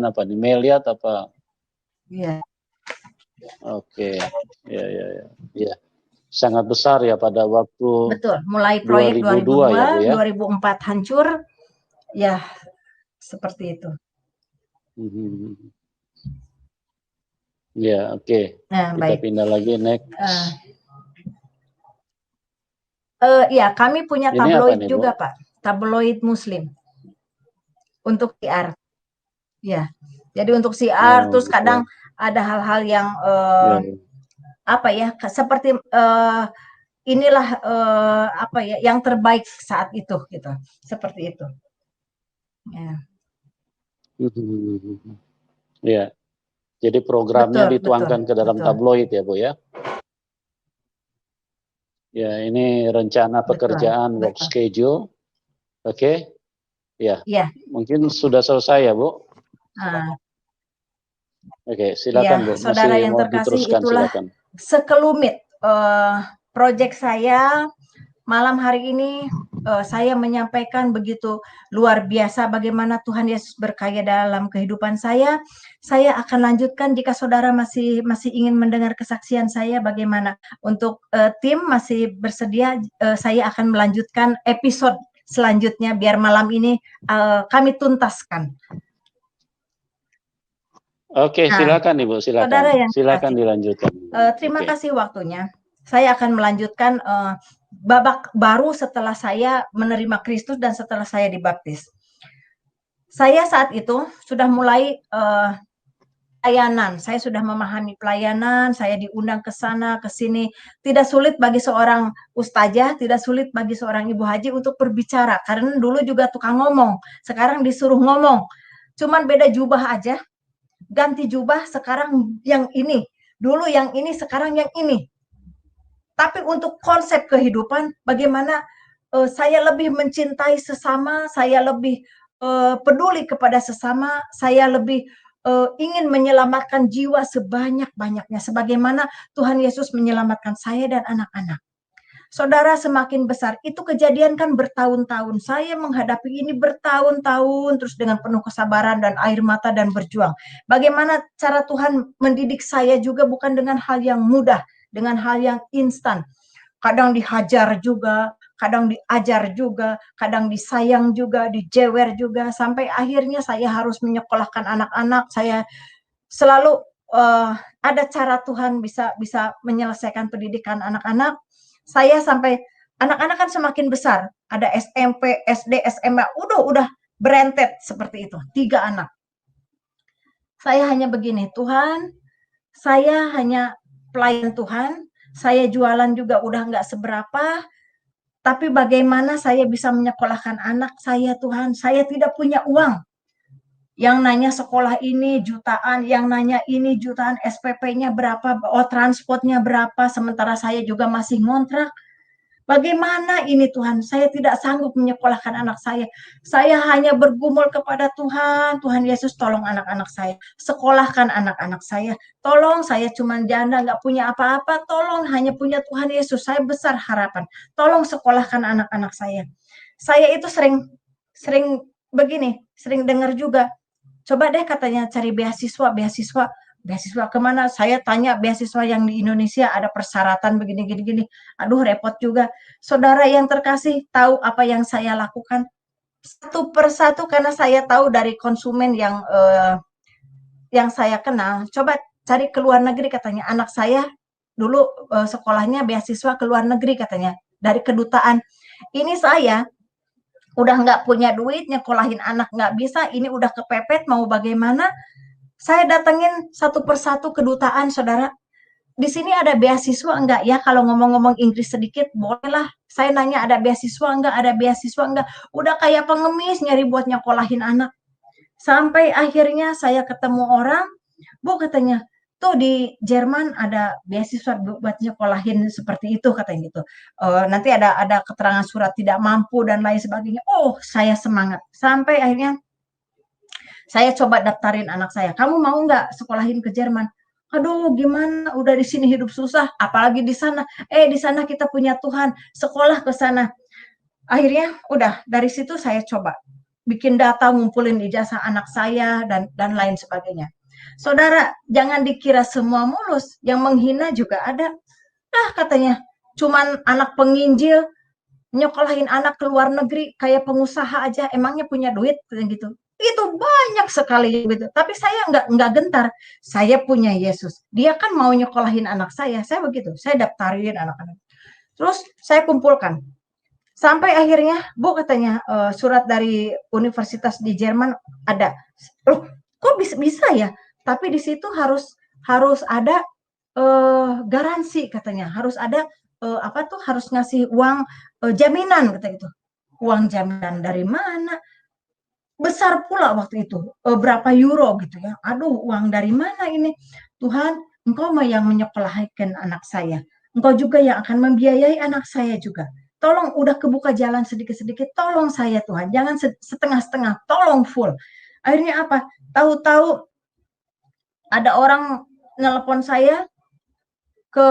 Speaker 2: apa nih? Miliar apa?
Speaker 1: Iya.
Speaker 2: Oke. Ya. Sangat besar ya pada waktu.
Speaker 1: Betul, mulai proyek 2002 ya, Bu, ya? 2004 hancur. Ya, seperti itu.
Speaker 2: Ya, oke. Kita pindah lagi next.
Speaker 1: Ya, kami punya tabloid juga, Pak. Tabloid Muslim. Untuk siar. Ya. Jadi untuk siar, terus kadang ada hal-hal yang apa ya, seperti inilah apa ya, yang terbaik saat itu gitu. Seperti itu. Ya.
Speaker 2: Ya. Jadi programnya dituangkan ke dalam tabloid ya, Bu, ya. Ya, ini rencana pekerjaan work schedule. Oke. Ya. Mungkin sudah selesai ya, Bu. Oke, silakan, Bu.
Speaker 1: Saudara yang terkasih, itulah
Speaker 2: silakan.
Speaker 1: Sekelumit proyek saya malam hari ini. Saya menyampaikan begitu luar biasa bagaimana Tuhan Yesus berkarya dalam kehidupan saya. Saya akan lanjutkan jika saudara masih ingin mendengar kesaksian saya bagaimana. Untuk tim masih bersedia, saya akan melanjutkan episode selanjutnya biar malam ini kami tuntaskan.
Speaker 2: Oke, silakan Ibu, silakan.
Speaker 1: Saudara yang
Speaker 2: silakan dilanjutkan.
Speaker 1: Terima kasih waktunya. Saya akan melanjutkan babak baru setelah saya menerima Kristus dan setelah saya dibaptis. Saya saat itu sudah mulai pelayanan. Saya sudah memahami pelayanan, saya diundang ke sana, ke sini. Tidak sulit bagi seorang ustazah, tidak sulit bagi seorang ibu haji untuk berbicara. Karena dulu juga tukang ngomong, sekarang disuruh ngomong. Cuman beda jubah aja. Ganti jubah, sekarang yang ini. Dulu yang ini, sekarang yang ini. Tapi untuk konsep kehidupan, bagaimana saya lebih mencintai sesama, saya lebih peduli kepada sesama, saya lebih ingin menyelamatkan jiwa sebanyak-banyaknya, sebagaimana Tuhan Yesus menyelamatkan saya dan anak-anak. Saudara, semakin besar, itu kejadian kan bertahun-tahun. Saya menghadapi ini bertahun-tahun, terus dengan penuh kesabaran dan air mata dan berjuang. Bagaimana cara Tuhan mendidik saya juga bukan dengan hal yang mudah, dengan hal yang instan. Kadang dihajar juga, kadang diajar juga, kadang disayang juga, dijewer juga, sampai akhirnya saya harus menyekolahkan anak-anak. Saya selalu ada cara Tuhan bisa menyelesaikan pendidikan anak-anak. Saya sampai anak-anak kan semakin besar, ada SMP, SD, SMA, udah berentet seperti itu, 3 anak. Saya hanya begini, Tuhan, saya hanya pelayan Tuhan, saya jualan juga udah nggak seberapa, tapi bagaimana saya bisa menyekolahkan anak saya, Tuhan? Saya tidak punya uang. Yang nanya sekolah ini jutaan, yang nanya ini jutaan, SPP-nya berapa, transportnya berapa, sementara saya juga masih ngontrak. Bagaimana ini Tuhan? Saya tidak sanggup menyekolahkan anak saya. Saya hanya bergumul kepada Tuhan. Tuhan Yesus, tolong anak-anak saya. Sekolahkan anak-anak saya. Tolong, saya cuma janda, nggak punya apa-apa. Tolong, hanya punya Tuhan Yesus. Saya besar harapan. Tolong sekolahkan anak-anak saya. Saya itu sering begini, sering dengar juga. Coba deh katanya cari beasiswa. beasiswa kemana? Saya tanya beasiswa yang di Indonesia ada persyaratan begini gini gini. Aduh repot juga. Saudara yang terkasih, tahu apa yang saya lakukan? Satu persatu karena saya tahu dari konsumen yang saya kenal. Coba cari ke luar negeri katanya. Anak saya dulu sekolahnya beasiswa ke luar negeri katanya dari kedutaan. Ini saya udah nggak punya duit nyekolahin anak nggak bisa. Ini udah kepepet mau bagaimana? Saya datengin satu persatu kedutaan, saudara. Di sini ada beasiswa enggak ya? Kalau ngomong-ngomong Inggris sedikit, bolehlah. Saya nanya ada beasiswa enggak, ada beasiswa enggak. Udah kayak pengemis nyari buat nyekolahin anak. Sampai akhirnya saya ketemu orang, Bu katanya, tuh di Jerman ada beasiswa buat nyekolahin seperti itu katanya gitu. Nanti ada keterangan surat tidak mampu dan lain sebagainya. Oh, saya semangat. Sampai akhirnya saya coba daftarin anak saya. Kamu mau nggak sekolahin ke Jerman? Aduh, gimana? Udah di sini hidup susah, apalagi di sana. Di sana kita punya Tuhan. Sekolah ke sana. Akhirnya, udah dari situ saya coba bikin data, ngumpulin ijazah anak saya dan lain sebagainya. Saudara, jangan dikira semua mulus. Yang menghina juga ada. Katanya, cuman anak penginjil nyokolahin anak ke luar negeri kayak pengusaha aja emangnya punya duit gitu. Itu banyak sekali gitu. Tapi saya nggak gentar. Saya punya Yesus. Dia kan mau nyokolahin anak saya. Saya begitu. Saya daftarin anak-anak. Terus saya kumpulkan. Sampai akhirnya, Bu katanya surat dari universitas di Jerman ada. Loh, kok bisa ya? Tapi di situ harus ada garansi katanya. Harus ada apa tuh harus ngasih uang jaminan kata gitu. Uang jaminan dari mana? Besar pula waktu itu. Berapa euro gitu ya. Aduh, uang dari mana ini? Tuhan, Engkau yang menyekolahkan anak saya. Engkau juga yang akan membiayai anak saya juga. Tolong udah kebuka jalan sedikit-sedikit. Tolong saya Tuhan. Jangan setengah-setengah. Tolong full. Akhirnya apa? Tahu-tahu ada orang nelpon saya ke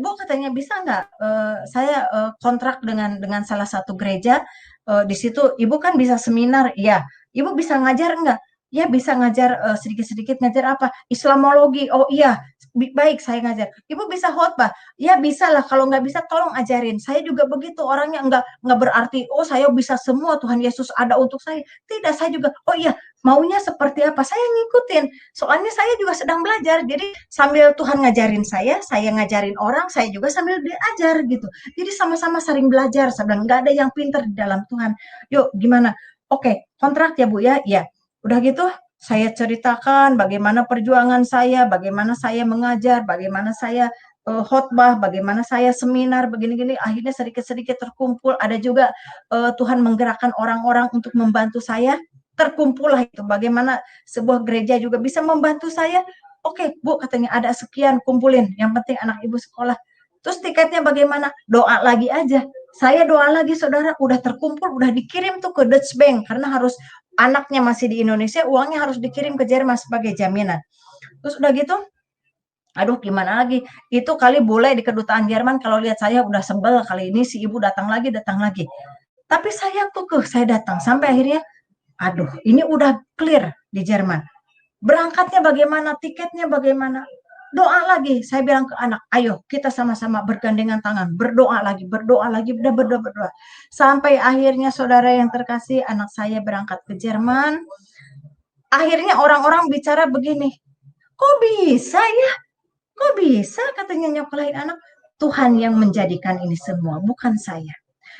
Speaker 1: Bu katanya bisa nggak saya kontrak dengan salah satu gereja di situ Ibu kan bisa seminar ya Ibu bisa ngajar nggak ya bisa ngajar sedikit-sedikit ngajar apa Islamologi oh iya baik saya ngajar Ibu bisa khotbah ya bisa lah kalau nggak bisa tolong ajarin saya juga begitu orangnya nggak berarti oh saya bisa semua Tuhan Yesus ada untuk saya tidak saya juga oh iya maunya seperti apa saya ngikutin soalnya saya juga sedang belajar jadi sambil Tuhan ngajarin saya ngajarin orang saya juga sambil belajar gitu jadi sama-sama saling belajar saya bilang nggak ada yang pinter di dalam Tuhan yuk gimana oke kontrak ya Bu ya ya udah gitu saya ceritakan bagaimana perjuangan saya bagaimana saya mengajar bagaimana saya khotbah bagaimana saya seminar begini-gini akhirnya sedikit-sedikit terkumpul ada juga Tuhan menggerakkan orang-orang untuk membantu saya terkumpullah itu bagaimana sebuah gereja juga bisa membantu saya oke Bu katanya ada sekian kumpulin yang penting anak ibu sekolah terus tiketnya bagaimana doa lagi aja saya doa lagi saudara udah terkumpul udah dikirim tuh ke Dutch Bank karena harus anaknya masih di Indonesia uangnya harus dikirim ke Jerman sebagai jaminan terus udah gitu aduh gimana lagi itu kali boleh di kedutaan Jerman kalau lihat saya udah sebel kali ini si ibu datang lagi tapi saya saya datang sampai akhirnya aduh ini udah clear di Jerman berangkatnya bagaimana, tiketnya bagaimana, doa lagi. Saya bilang ke anak, ayo kita sama-sama bergandengan tangan, berdoa lagi, udah berdoa. Sampai akhirnya saudara yang terkasih, anak saya berangkat ke Jerman. Akhirnya orang-orang bicara begini, kok bisa ya? Kok bisa katanya nyokolahin anak? Tuhan yang menjadikan ini semua, bukan saya.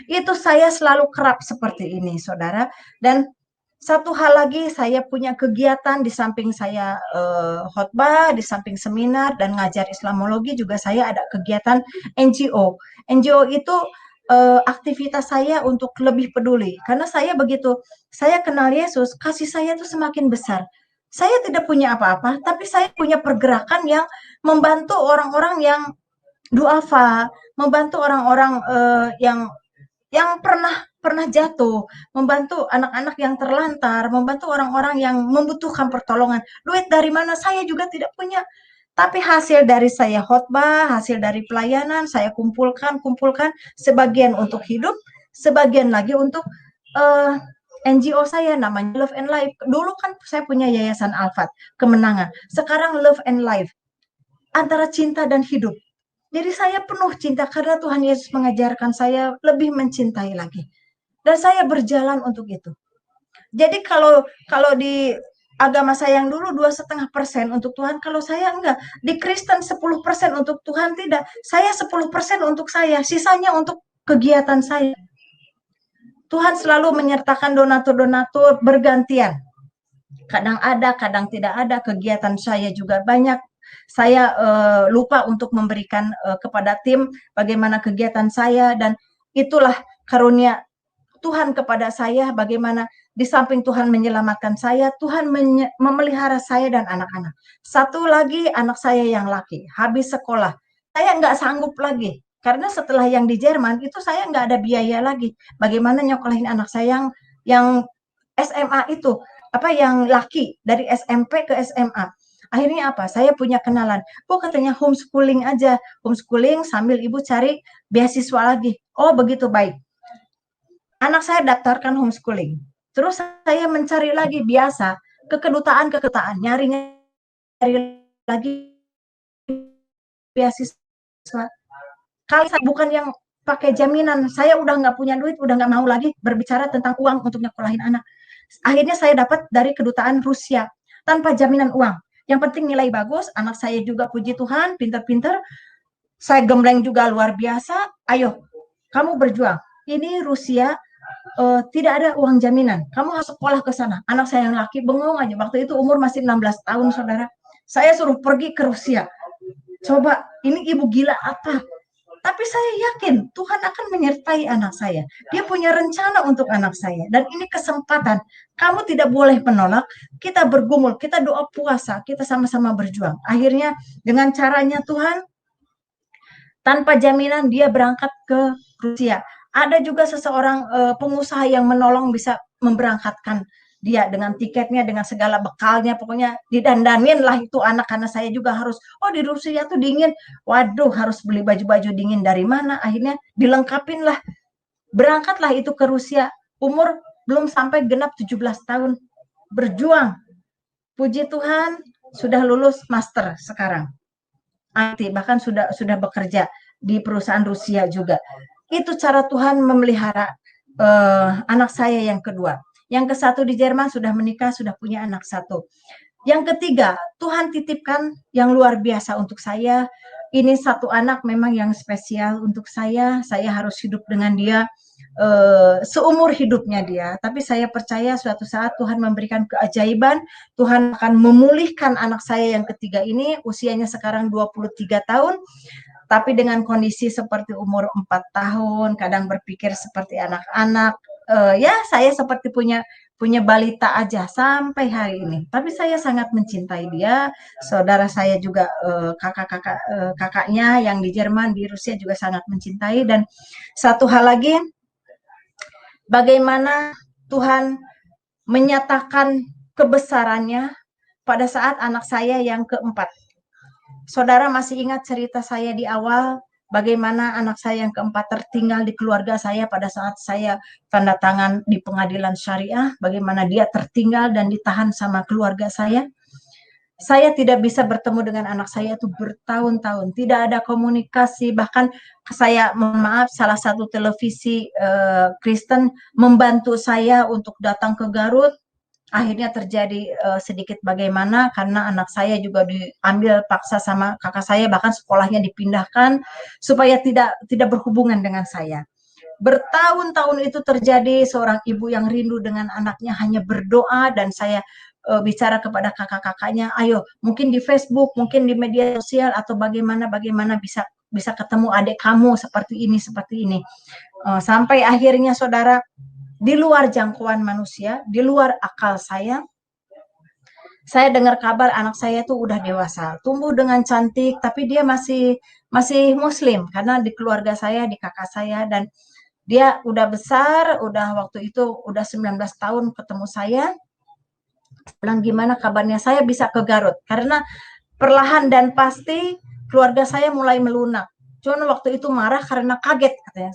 Speaker 1: Itu saya selalu kerap seperti ini, saudara. Dan satu hal lagi, saya punya kegiatan di samping saya khotbah, di samping seminar dan ngajar Islamologi juga saya ada kegiatan NGO. NGO itu aktivitas saya untuk lebih peduli. Karena saya begitu, saya kenal Yesus, kasih saya itu semakin besar. Saya tidak punya apa-apa, tapi saya punya pergerakan yang membantu orang-orang yang duafa, membantu orang-orang yang pernah jatuh, membantu anak-anak yang terlantar, membantu orang-orang yang membutuhkan pertolongan. Duit dari mana saya juga tidak punya. Tapi hasil dari saya khotbah, hasil dari pelayanan, saya kumpulkan, sebagian untuk hidup, sebagian lagi untuk NGO saya namanya Love and Life. Dulu kan saya punya Yayasan Alfat, Kemenangan. Sekarang Love and Life, antara cinta dan hidup. Jadi saya penuh cinta karena Tuhan Yesus mengajarkan saya lebih mencintai lagi. Dan saya berjalan untuk itu. Jadi kalau di agama saya yang dulu 2,5% untuk Tuhan, kalau saya enggak. Di Kristen 10% untuk Tuhan, tidak. Saya 10% untuk saya, sisanya untuk kegiatan saya. Tuhan selalu menyertakan donatur-donatur bergantian. Kadang ada, kadang tidak ada. Kegiatan saya juga banyak. Saya lupa untuk memberikan kepada tim bagaimana kegiatan saya, dan itulah karunia Tuhan kepada saya, bagaimana di samping Tuhan menyelamatkan saya, Tuhan memelihara saya dan anak-anak. Satu lagi, anak saya yang laki, habis sekolah. Saya nggak sanggup lagi, karena setelah yang di Jerman, itu saya nggak ada biaya lagi. Bagaimana nyokolahin anak saya yang SMA itu, yang laki, dari SMP ke SMA. Akhirnya apa? Saya punya kenalan. Oh, katanya homeschooling aja. Homeschooling sambil ibu cari beasiswa lagi. Oh, begitu, baik. Anak saya daftarkan homeschooling. Terus saya mencari lagi biasa ke kedutaan, nyari lagi beasiswa. Kali saya bukan yang pakai jaminan, saya udah nggak punya duit, udah nggak mau lagi berbicara tentang uang untuk nyekolahin anak. Akhirnya saya dapat dari kedutaan Rusia tanpa jaminan uang. Yang penting nilai bagus, anak saya juga puji Tuhan, pinter-pinter. Saya gembleng juga luar biasa. Ayo, kamu berjuang. Ini Rusia, tidak ada uang jaminan. Kamu harus sekolah ke sana. Anak saya yang laki bengong aja. Waktu itu umur masih 16 tahun, saudara. Saya suruh pergi ke Rusia. Coba, ini ibu gila apa? Tapi saya yakin Tuhan akan menyertai anak saya. Dia punya rencana untuk anak saya. Dan ini kesempatan. Kamu tidak boleh menolak. Kita bergumul, kita doa puasa, kita sama-sama berjuang. Akhirnya dengan caranya Tuhan, tanpa jaminan dia berangkat ke Rusia. Ada juga seseorang pengusaha yang menolong bisa memberangkatkan dia dengan tiketnya, dengan segala bekalnya, pokoknya didandanin lah itu anak, karena saya juga harus, di Rusia tuh dingin, waduh harus beli baju-baju dingin dari mana, akhirnya dilengkapin lah, berangkatlah itu ke Rusia, umur belum sampai genap 17 tahun, berjuang, puji Tuhan, sudah lulus master sekarang, IT, bahkan sudah bekerja di perusahaan Rusia juga. Itu cara Tuhan memelihara anak saya yang kedua. Yang ke-1 di Jerman sudah menikah, sudah punya anak 1. Yang ketiga, Tuhan titipkan yang luar biasa untuk saya. Ini 1 anak memang yang spesial untuk saya. Saya harus hidup dengan dia seumur hidupnya dia. Tapi saya percaya suatu saat Tuhan memberikan keajaiban. Tuhan akan memulihkan anak saya yang ketiga ini. Usianya sekarang 23 tahun. Tapi dengan kondisi seperti umur 4 tahun, kadang berpikir seperti anak-anak, ya saya seperti punya balita aja sampai hari ini. Tapi saya sangat mencintai dia. Saudara saya juga kakaknya yang di Jerman, di Rusia juga sangat mencintai. Dan satu hal lagi, bagaimana Tuhan menyatakan kebesarannya pada saat anak saya yang keempat. Saudara masih ingat cerita saya di awal, bagaimana anak saya yang keempat tertinggal di keluarga saya pada saat saya tanda tangan di pengadilan syariah, bagaimana dia tertinggal dan ditahan sama keluarga saya. Saya tidak bisa bertemu dengan anak saya itu bertahun-tahun, tidak ada komunikasi, bahkan saya, mohon maaf, salah satu televisi Kristen membantu saya untuk datang ke Garut. Akhirnya terjadi sedikit bagaimana karena anak saya juga diambil paksa sama kakak saya, bahkan sekolahnya dipindahkan supaya tidak berhubungan dengan saya. Bertahun-tahun itu terjadi, seorang ibu yang rindu dengan anaknya hanya berdoa, dan saya bicara kepada kakak-kakaknya, ayo mungkin di Facebook, mungkin di media sosial atau bagaimana bisa ketemu adik kamu seperti ini. Sampai akhirnya saudara, di luar jangkauan manusia, di luar akal saya dengar kabar anak saya tuh udah dewasa, tumbuh dengan cantik, tapi dia masih Muslim karena di keluarga saya, di kakak saya, dan dia udah besar, waktu itu udah 19 tahun ketemu saya, bilang gimana kabarnya, saya bisa ke Garut karena perlahan dan pasti keluarga saya mulai melunak. Cuman waktu itu marah karena kaget katanya.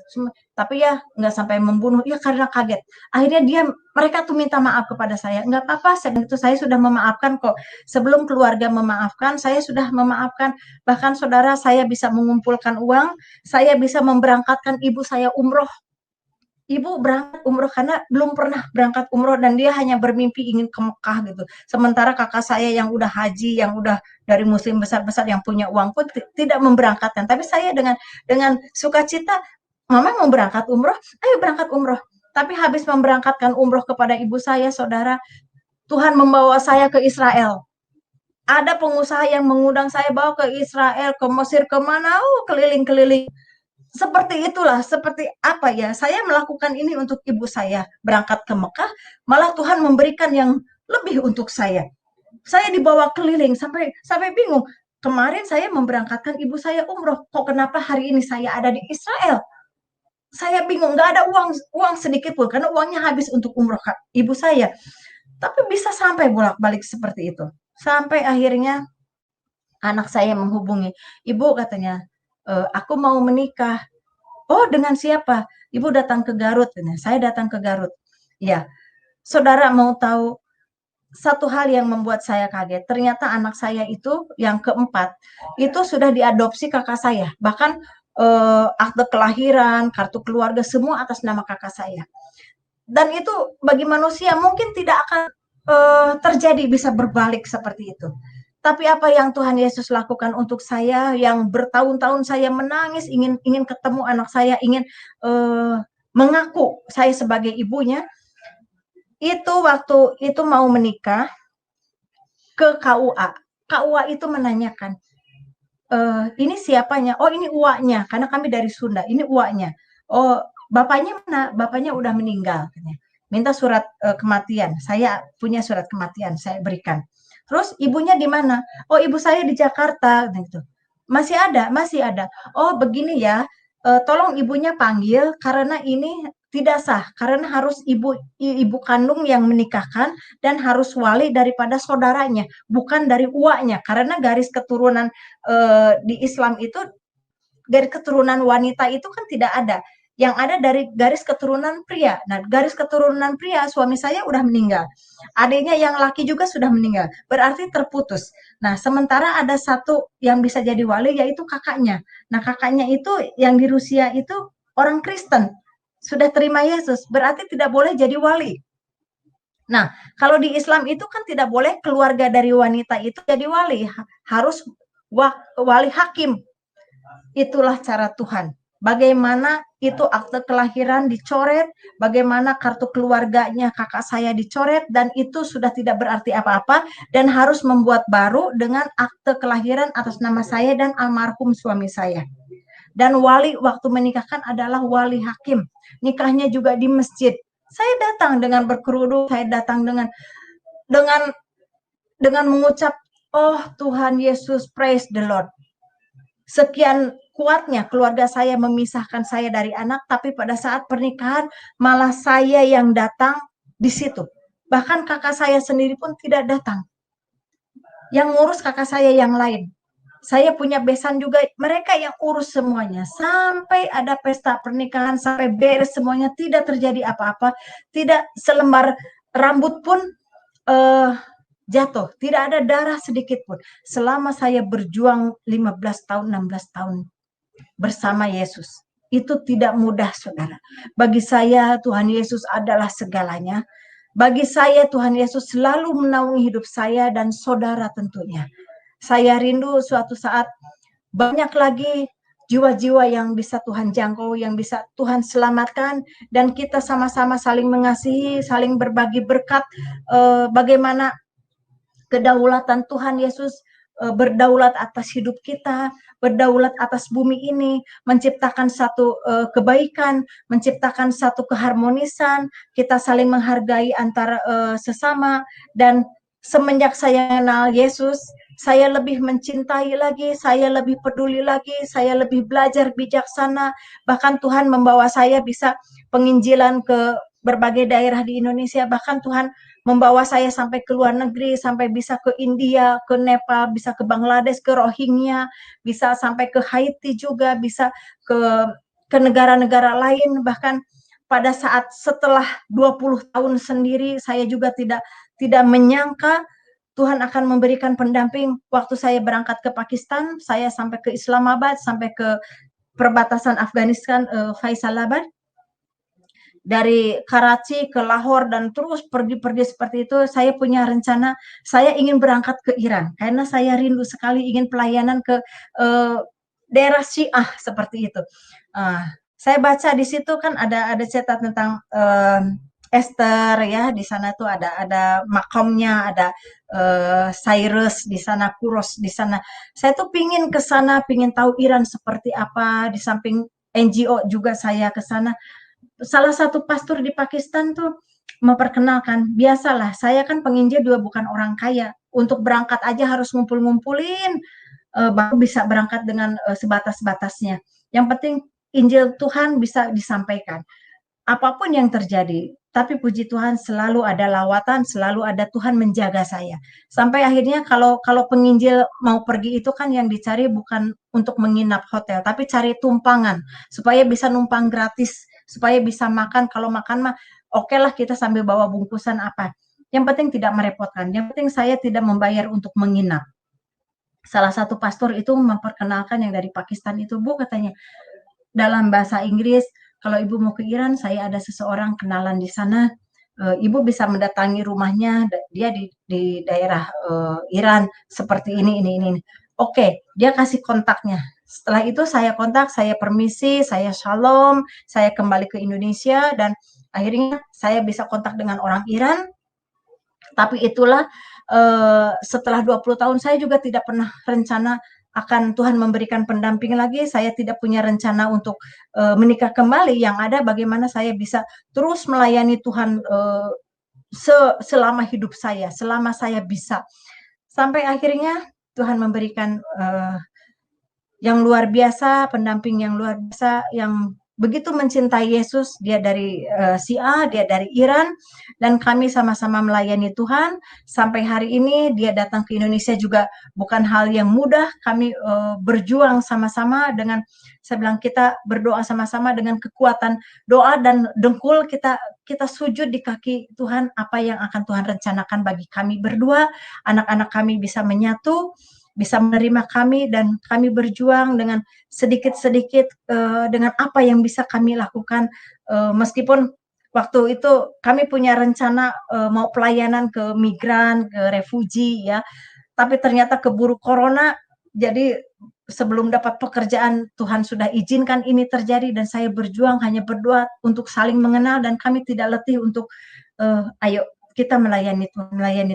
Speaker 1: Tapi ya nggak sampai membunuh, ya karena kaget. Akhirnya mereka tuh minta maaf kepada saya. Nggak apa-apa, itu saya sudah memaafkan kok. Sebelum keluarga memaafkan, saya sudah memaafkan. Bahkan saudara, saya bisa mengumpulkan uang, saya bisa memberangkatkan ibu saya umroh. Ibu berangkat umroh karena belum pernah berangkat umroh dan dia hanya bermimpi ingin ke Mekah gitu. Sementara kakak saya yang udah haji, yang udah dari muslim besar-besar yang punya uang pun tidak memberangkatkan. Tapi saya dengan sukacita, Mama mau berangkat umroh, ayo berangkat umroh. Tapi habis memberangkatkan umroh kepada ibu saya, saudara, Tuhan membawa saya ke Israel. Ada pengusaha yang mengundang saya bawa ke Israel, ke Mesir, kemana, keliling-keliling. Seperti itulah, seperti apa ya, saya melakukan ini untuk ibu saya, berangkat ke Mekah, malah Tuhan memberikan yang lebih untuk saya. Saya dibawa keliling, sampai bingung. Kemarin saya memberangkatkan ibu saya umroh, kok kenapa hari ini saya ada di Israel? Saya bingung, nggak ada uang sedikit pun, karena uangnya habis untuk umroh ibu saya. Tapi bisa sampai bolak-balik seperti itu. Sampai akhirnya anak saya menghubungi, ibu katanya, aku mau menikah. Oh, dengan siapa? Ibu datang ke Garut. Saya datang ke Garut. Ya, saudara mau tahu satu hal yang membuat saya kaget. Ternyata anak saya itu yang keempat itu sudah diadopsi kakak saya. Bahkan akte kelahiran, kartu keluarga semua atas nama kakak saya. Dan itu bagi manusia mungkin tidak akan terjadi, bisa berbalik seperti itu. Tapi apa yang Tuhan Yesus lakukan untuk saya, yang bertahun-tahun saya menangis, ingin ketemu anak saya, ingin mengaku saya sebagai ibunya, itu waktu itu mau menikah ke KUA. KUA itu menanyakan, ini siapanya? Oh, ini uaknya, karena kami dari Sunda, ini uaknya. Oh, bapaknya mana? Bapaknya udah meninggal. Minta surat kematian. Saya punya surat kematian, saya berikan. Terus ibunya di mana? Oh, ibu saya di Jakarta. Gitu. Masih ada, masih ada. Oh, begini ya, tolong ibunya panggil karena ini tidak sah, karena harus ibu kandung yang menikahkan dan harus wali daripada saudaranya, bukan dari uaknya, karena garis keturunan di Islam itu, garis keturunan wanita itu kan tidak ada. Yang ada dari garis keturunan pria. Nah, garis keturunan pria, suami saya udah meninggal. Adiknya yang laki juga sudah meninggal. Berarti terputus. Nah, sementara ada satu yang bisa jadi wali, yaitu kakaknya. Nah, kakaknya itu yang di Rusia itu orang Kristen. Sudah terima Yesus. Berarti tidak boleh jadi wali. Nah, kalau di Islam itu kan tidak boleh keluarga dari wanita itu jadi wali. Harus wali hakim. Itulah cara Tuhan. Bagaimana itu akte kelahiran dicoret, bagaimana kartu keluarganya kakak saya dicoret, dan itu sudah tidak berarti apa-apa, dan harus membuat baru dengan akte kelahiran atas nama saya dan almarhum suami saya. Dan wali waktu menikahkan adalah wali hakim. Nikahnya juga di masjid. Saya datang dengan berkerudung, saya datang dengan mengucap, oh Tuhan Yesus, praise the Lord. Sekian kuatnya keluarga saya memisahkan saya dari anak, tapi pada saat pernikahan malah saya yang datang di situ. Bahkan kakak saya sendiri pun tidak datang. Yang ngurus kakak saya yang lain. Saya punya besan juga, mereka yang urus semuanya. Sampai ada pesta pernikahan, sampai beres semuanya, tidak terjadi apa-apa. Tidak selembar rambut pun jatuh, tidak ada darah sedikit pun. Selama saya berjuang 15 tahun, 16 tahun bersama Yesus. Itu tidak mudah, saudara. Bagi saya, Tuhan Yesus adalah segalanya. Bagi saya, Tuhan Yesus selalu menaungi hidup saya dan saudara tentunya. Saya rindu suatu saat banyak lagi jiwa-jiwa yang bisa Tuhan jangkau, yang bisa Tuhan selamatkan, dan kita sama-sama saling mengasihi, saling berbagi berkat, bagaimana kedaulatan Tuhan Yesus berdaulat atas hidup kita, berdaulat atas bumi ini, menciptakan satu kebaikan, menciptakan satu keharmonisan, kita saling menghargai antara sesama. Dan semenjak saya kenal Yesus, saya lebih mencintai lagi, saya lebih peduli lagi, saya lebih belajar bijaksana. Bahkan Tuhan membawa saya bisa penginjilan ke berbagai daerah di Indonesia, bahkan Tuhan membawa saya sampai ke luar negeri, sampai bisa ke India, ke Nepal, bisa ke Bangladesh, ke Rohingya, bisa sampai ke Haiti juga, bisa ke negara-negara lain. Bahkan pada saat setelah 20 tahun sendiri, saya juga tidak menyangka Tuhan akan memberikan pendamping. Waktu saya berangkat ke Pakistan, saya sampai ke Islamabad, sampai ke perbatasan Afghanistan, Faisalabad, dari Karachi ke Lahore dan terus pergi-pergi seperti itu. Saya punya rencana, saya ingin berangkat ke Iran karena saya rindu sekali ingin pelayanan ke daerah Syiah seperti itu. Saya baca di situ kan ada cerita tentang Esther ya, di sana tuh ada makamnya, ada Cyrus di sana, Kuros di sana. Saya tuh pingin ke sana, pingin tahu Iran seperti apa. Di samping NGO juga saya ke sana. Salah satu pastor di Pakistan tuh memperkenalkan, biasalah saya kan penginjil juga bukan orang kaya, untuk berangkat aja harus ngumpul-ngumpulin, baru bisa berangkat dengan sebatas-batasnya. Yang penting Injil Tuhan bisa disampaikan. Apapun yang terjadi, tapi puji Tuhan selalu ada lawatan, selalu ada Tuhan menjaga saya. Sampai akhirnya kalau penginjil mau pergi itu kan yang dicari bukan untuk menginap hotel, tapi cari tumpangan supaya bisa numpang gratis, supaya bisa makan. Kalau makan mah oke lah kita sambil bawa bungkusan apa. Yang penting tidak merepotkan. Yang penting saya tidak membayar untuk menginap. Salah satu pastor itu memperkenalkan yang dari Pakistan itu, Bu katanya, dalam bahasa Inggris, kalau Ibu mau ke Iran, saya ada seseorang kenalan di sana. Ibu bisa mendatangi rumahnya, dia di daerah Iran seperti ini. Oke, dia kasih kontaknya. Setelah itu saya kontak, saya permisi, saya shalom, saya kembali ke Indonesia dan akhirnya saya bisa kontak dengan orang Iran. Tapi itulah setelah 20 tahun saya juga tidak pernah rencana akan Tuhan memberikan pendamping lagi. Saya tidak punya rencana untuk menikah kembali. Yang ada bagaimana saya bisa terus melayani Tuhan selama hidup saya, selama saya bisa. Sampai akhirnya Tuhan memberikan yang luar biasa, pendamping yang luar biasa, yang begitu mencintai Yesus. Dia dari Syiah, dia dari Iran, dan kami sama-sama melayani Tuhan. Sampai hari ini dia datang ke Indonesia juga bukan hal yang mudah. Kami berjuang sama-sama dengan, saya bilang kita berdoa sama-sama dengan kekuatan doa dan dengkul, kita sujud di kaki Tuhan. Apa yang akan Tuhan rencanakan bagi kami berdua, anak-anak kami bisa menyatu, bisa menerima kami, dan kami berjuang dengan sedikit-sedikit dengan apa yang bisa kami lakukan. Meskipun waktu itu kami punya rencana mau pelayanan ke migran, ke refugi ya, tapi ternyata keburu corona. Jadi sebelum dapat pekerjaan Tuhan sudah izinkan ini terjadi, dan saya berjuang hanya berdoa untuk saling mengenal, dan kami tidak letih untuk ayo kita melayani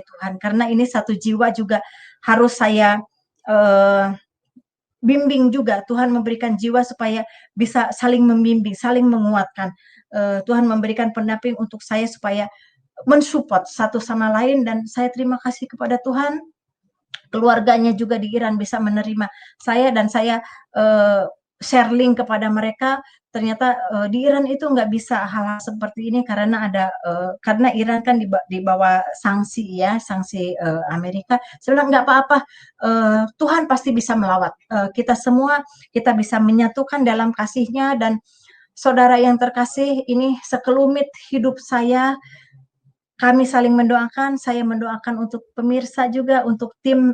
Speaker 1: Tuhan, karena ini satu jiwa juga harus saya bimbing juga. Tuhan memberikan jiwa supaya bisa saling membimbing, saling menguatkan. Tuhan memberikan pendamping untuk saya supaya mensupport satu sama lain, dan saya terima kasih kepada Tuhan. Keluarganya juga di Iran bisa menerima saya, dan saya share link kepada mereka. Ternyata di Iran itu nggak bisa hal-hal seperti ini karena karena Iran kan di bawah sanksi ya, sanksi Amerika. Saya bilang nggak apa-apa, Tuhan pasti bisa melawat kita semua, kita bisa menyatukan dalam kasih-Nya. Dan saudara yang terkasih, ini sekelumit hidup saya. Kami saling mendoakan, saya mendoakan untuk pemirsa juga, untuk tim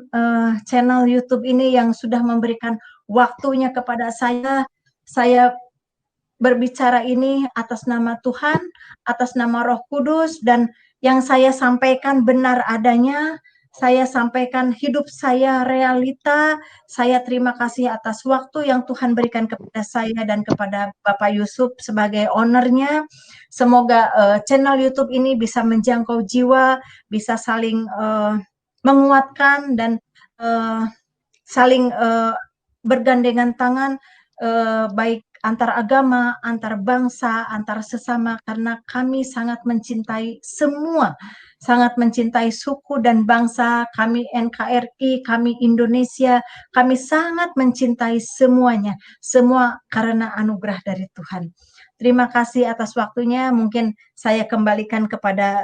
Speaker 1: channel YouTube ini yang sudah memberikan waktunya kepada saya. Saya berbicara ini atas nama Tuhan, atas nama Roh Kudus, dan yang saya sampaikan benar adanya. Saya sampaikan hidup saya realita. Saya terima kasih atas waktu yang Tuhan berikan kepada saya dan kepada Bapak Yusuf sebagai ownernya. Semoga channel YouTube ini bisa menjangkau jiwa, bisa saling menguatkan, dan saling bergandengan tangan, baik antar agama, antar bangsa, antar sesama, karena kami sangat mencintai semua, sangat mencintai suku dan bangsa. Kami NKRI, kami Indonesia, kami sangat mencintai semuanya, semua karena anugerah dari Tuhan. Terima kasih atas waktunya. Mungkin saya kembalikan kepada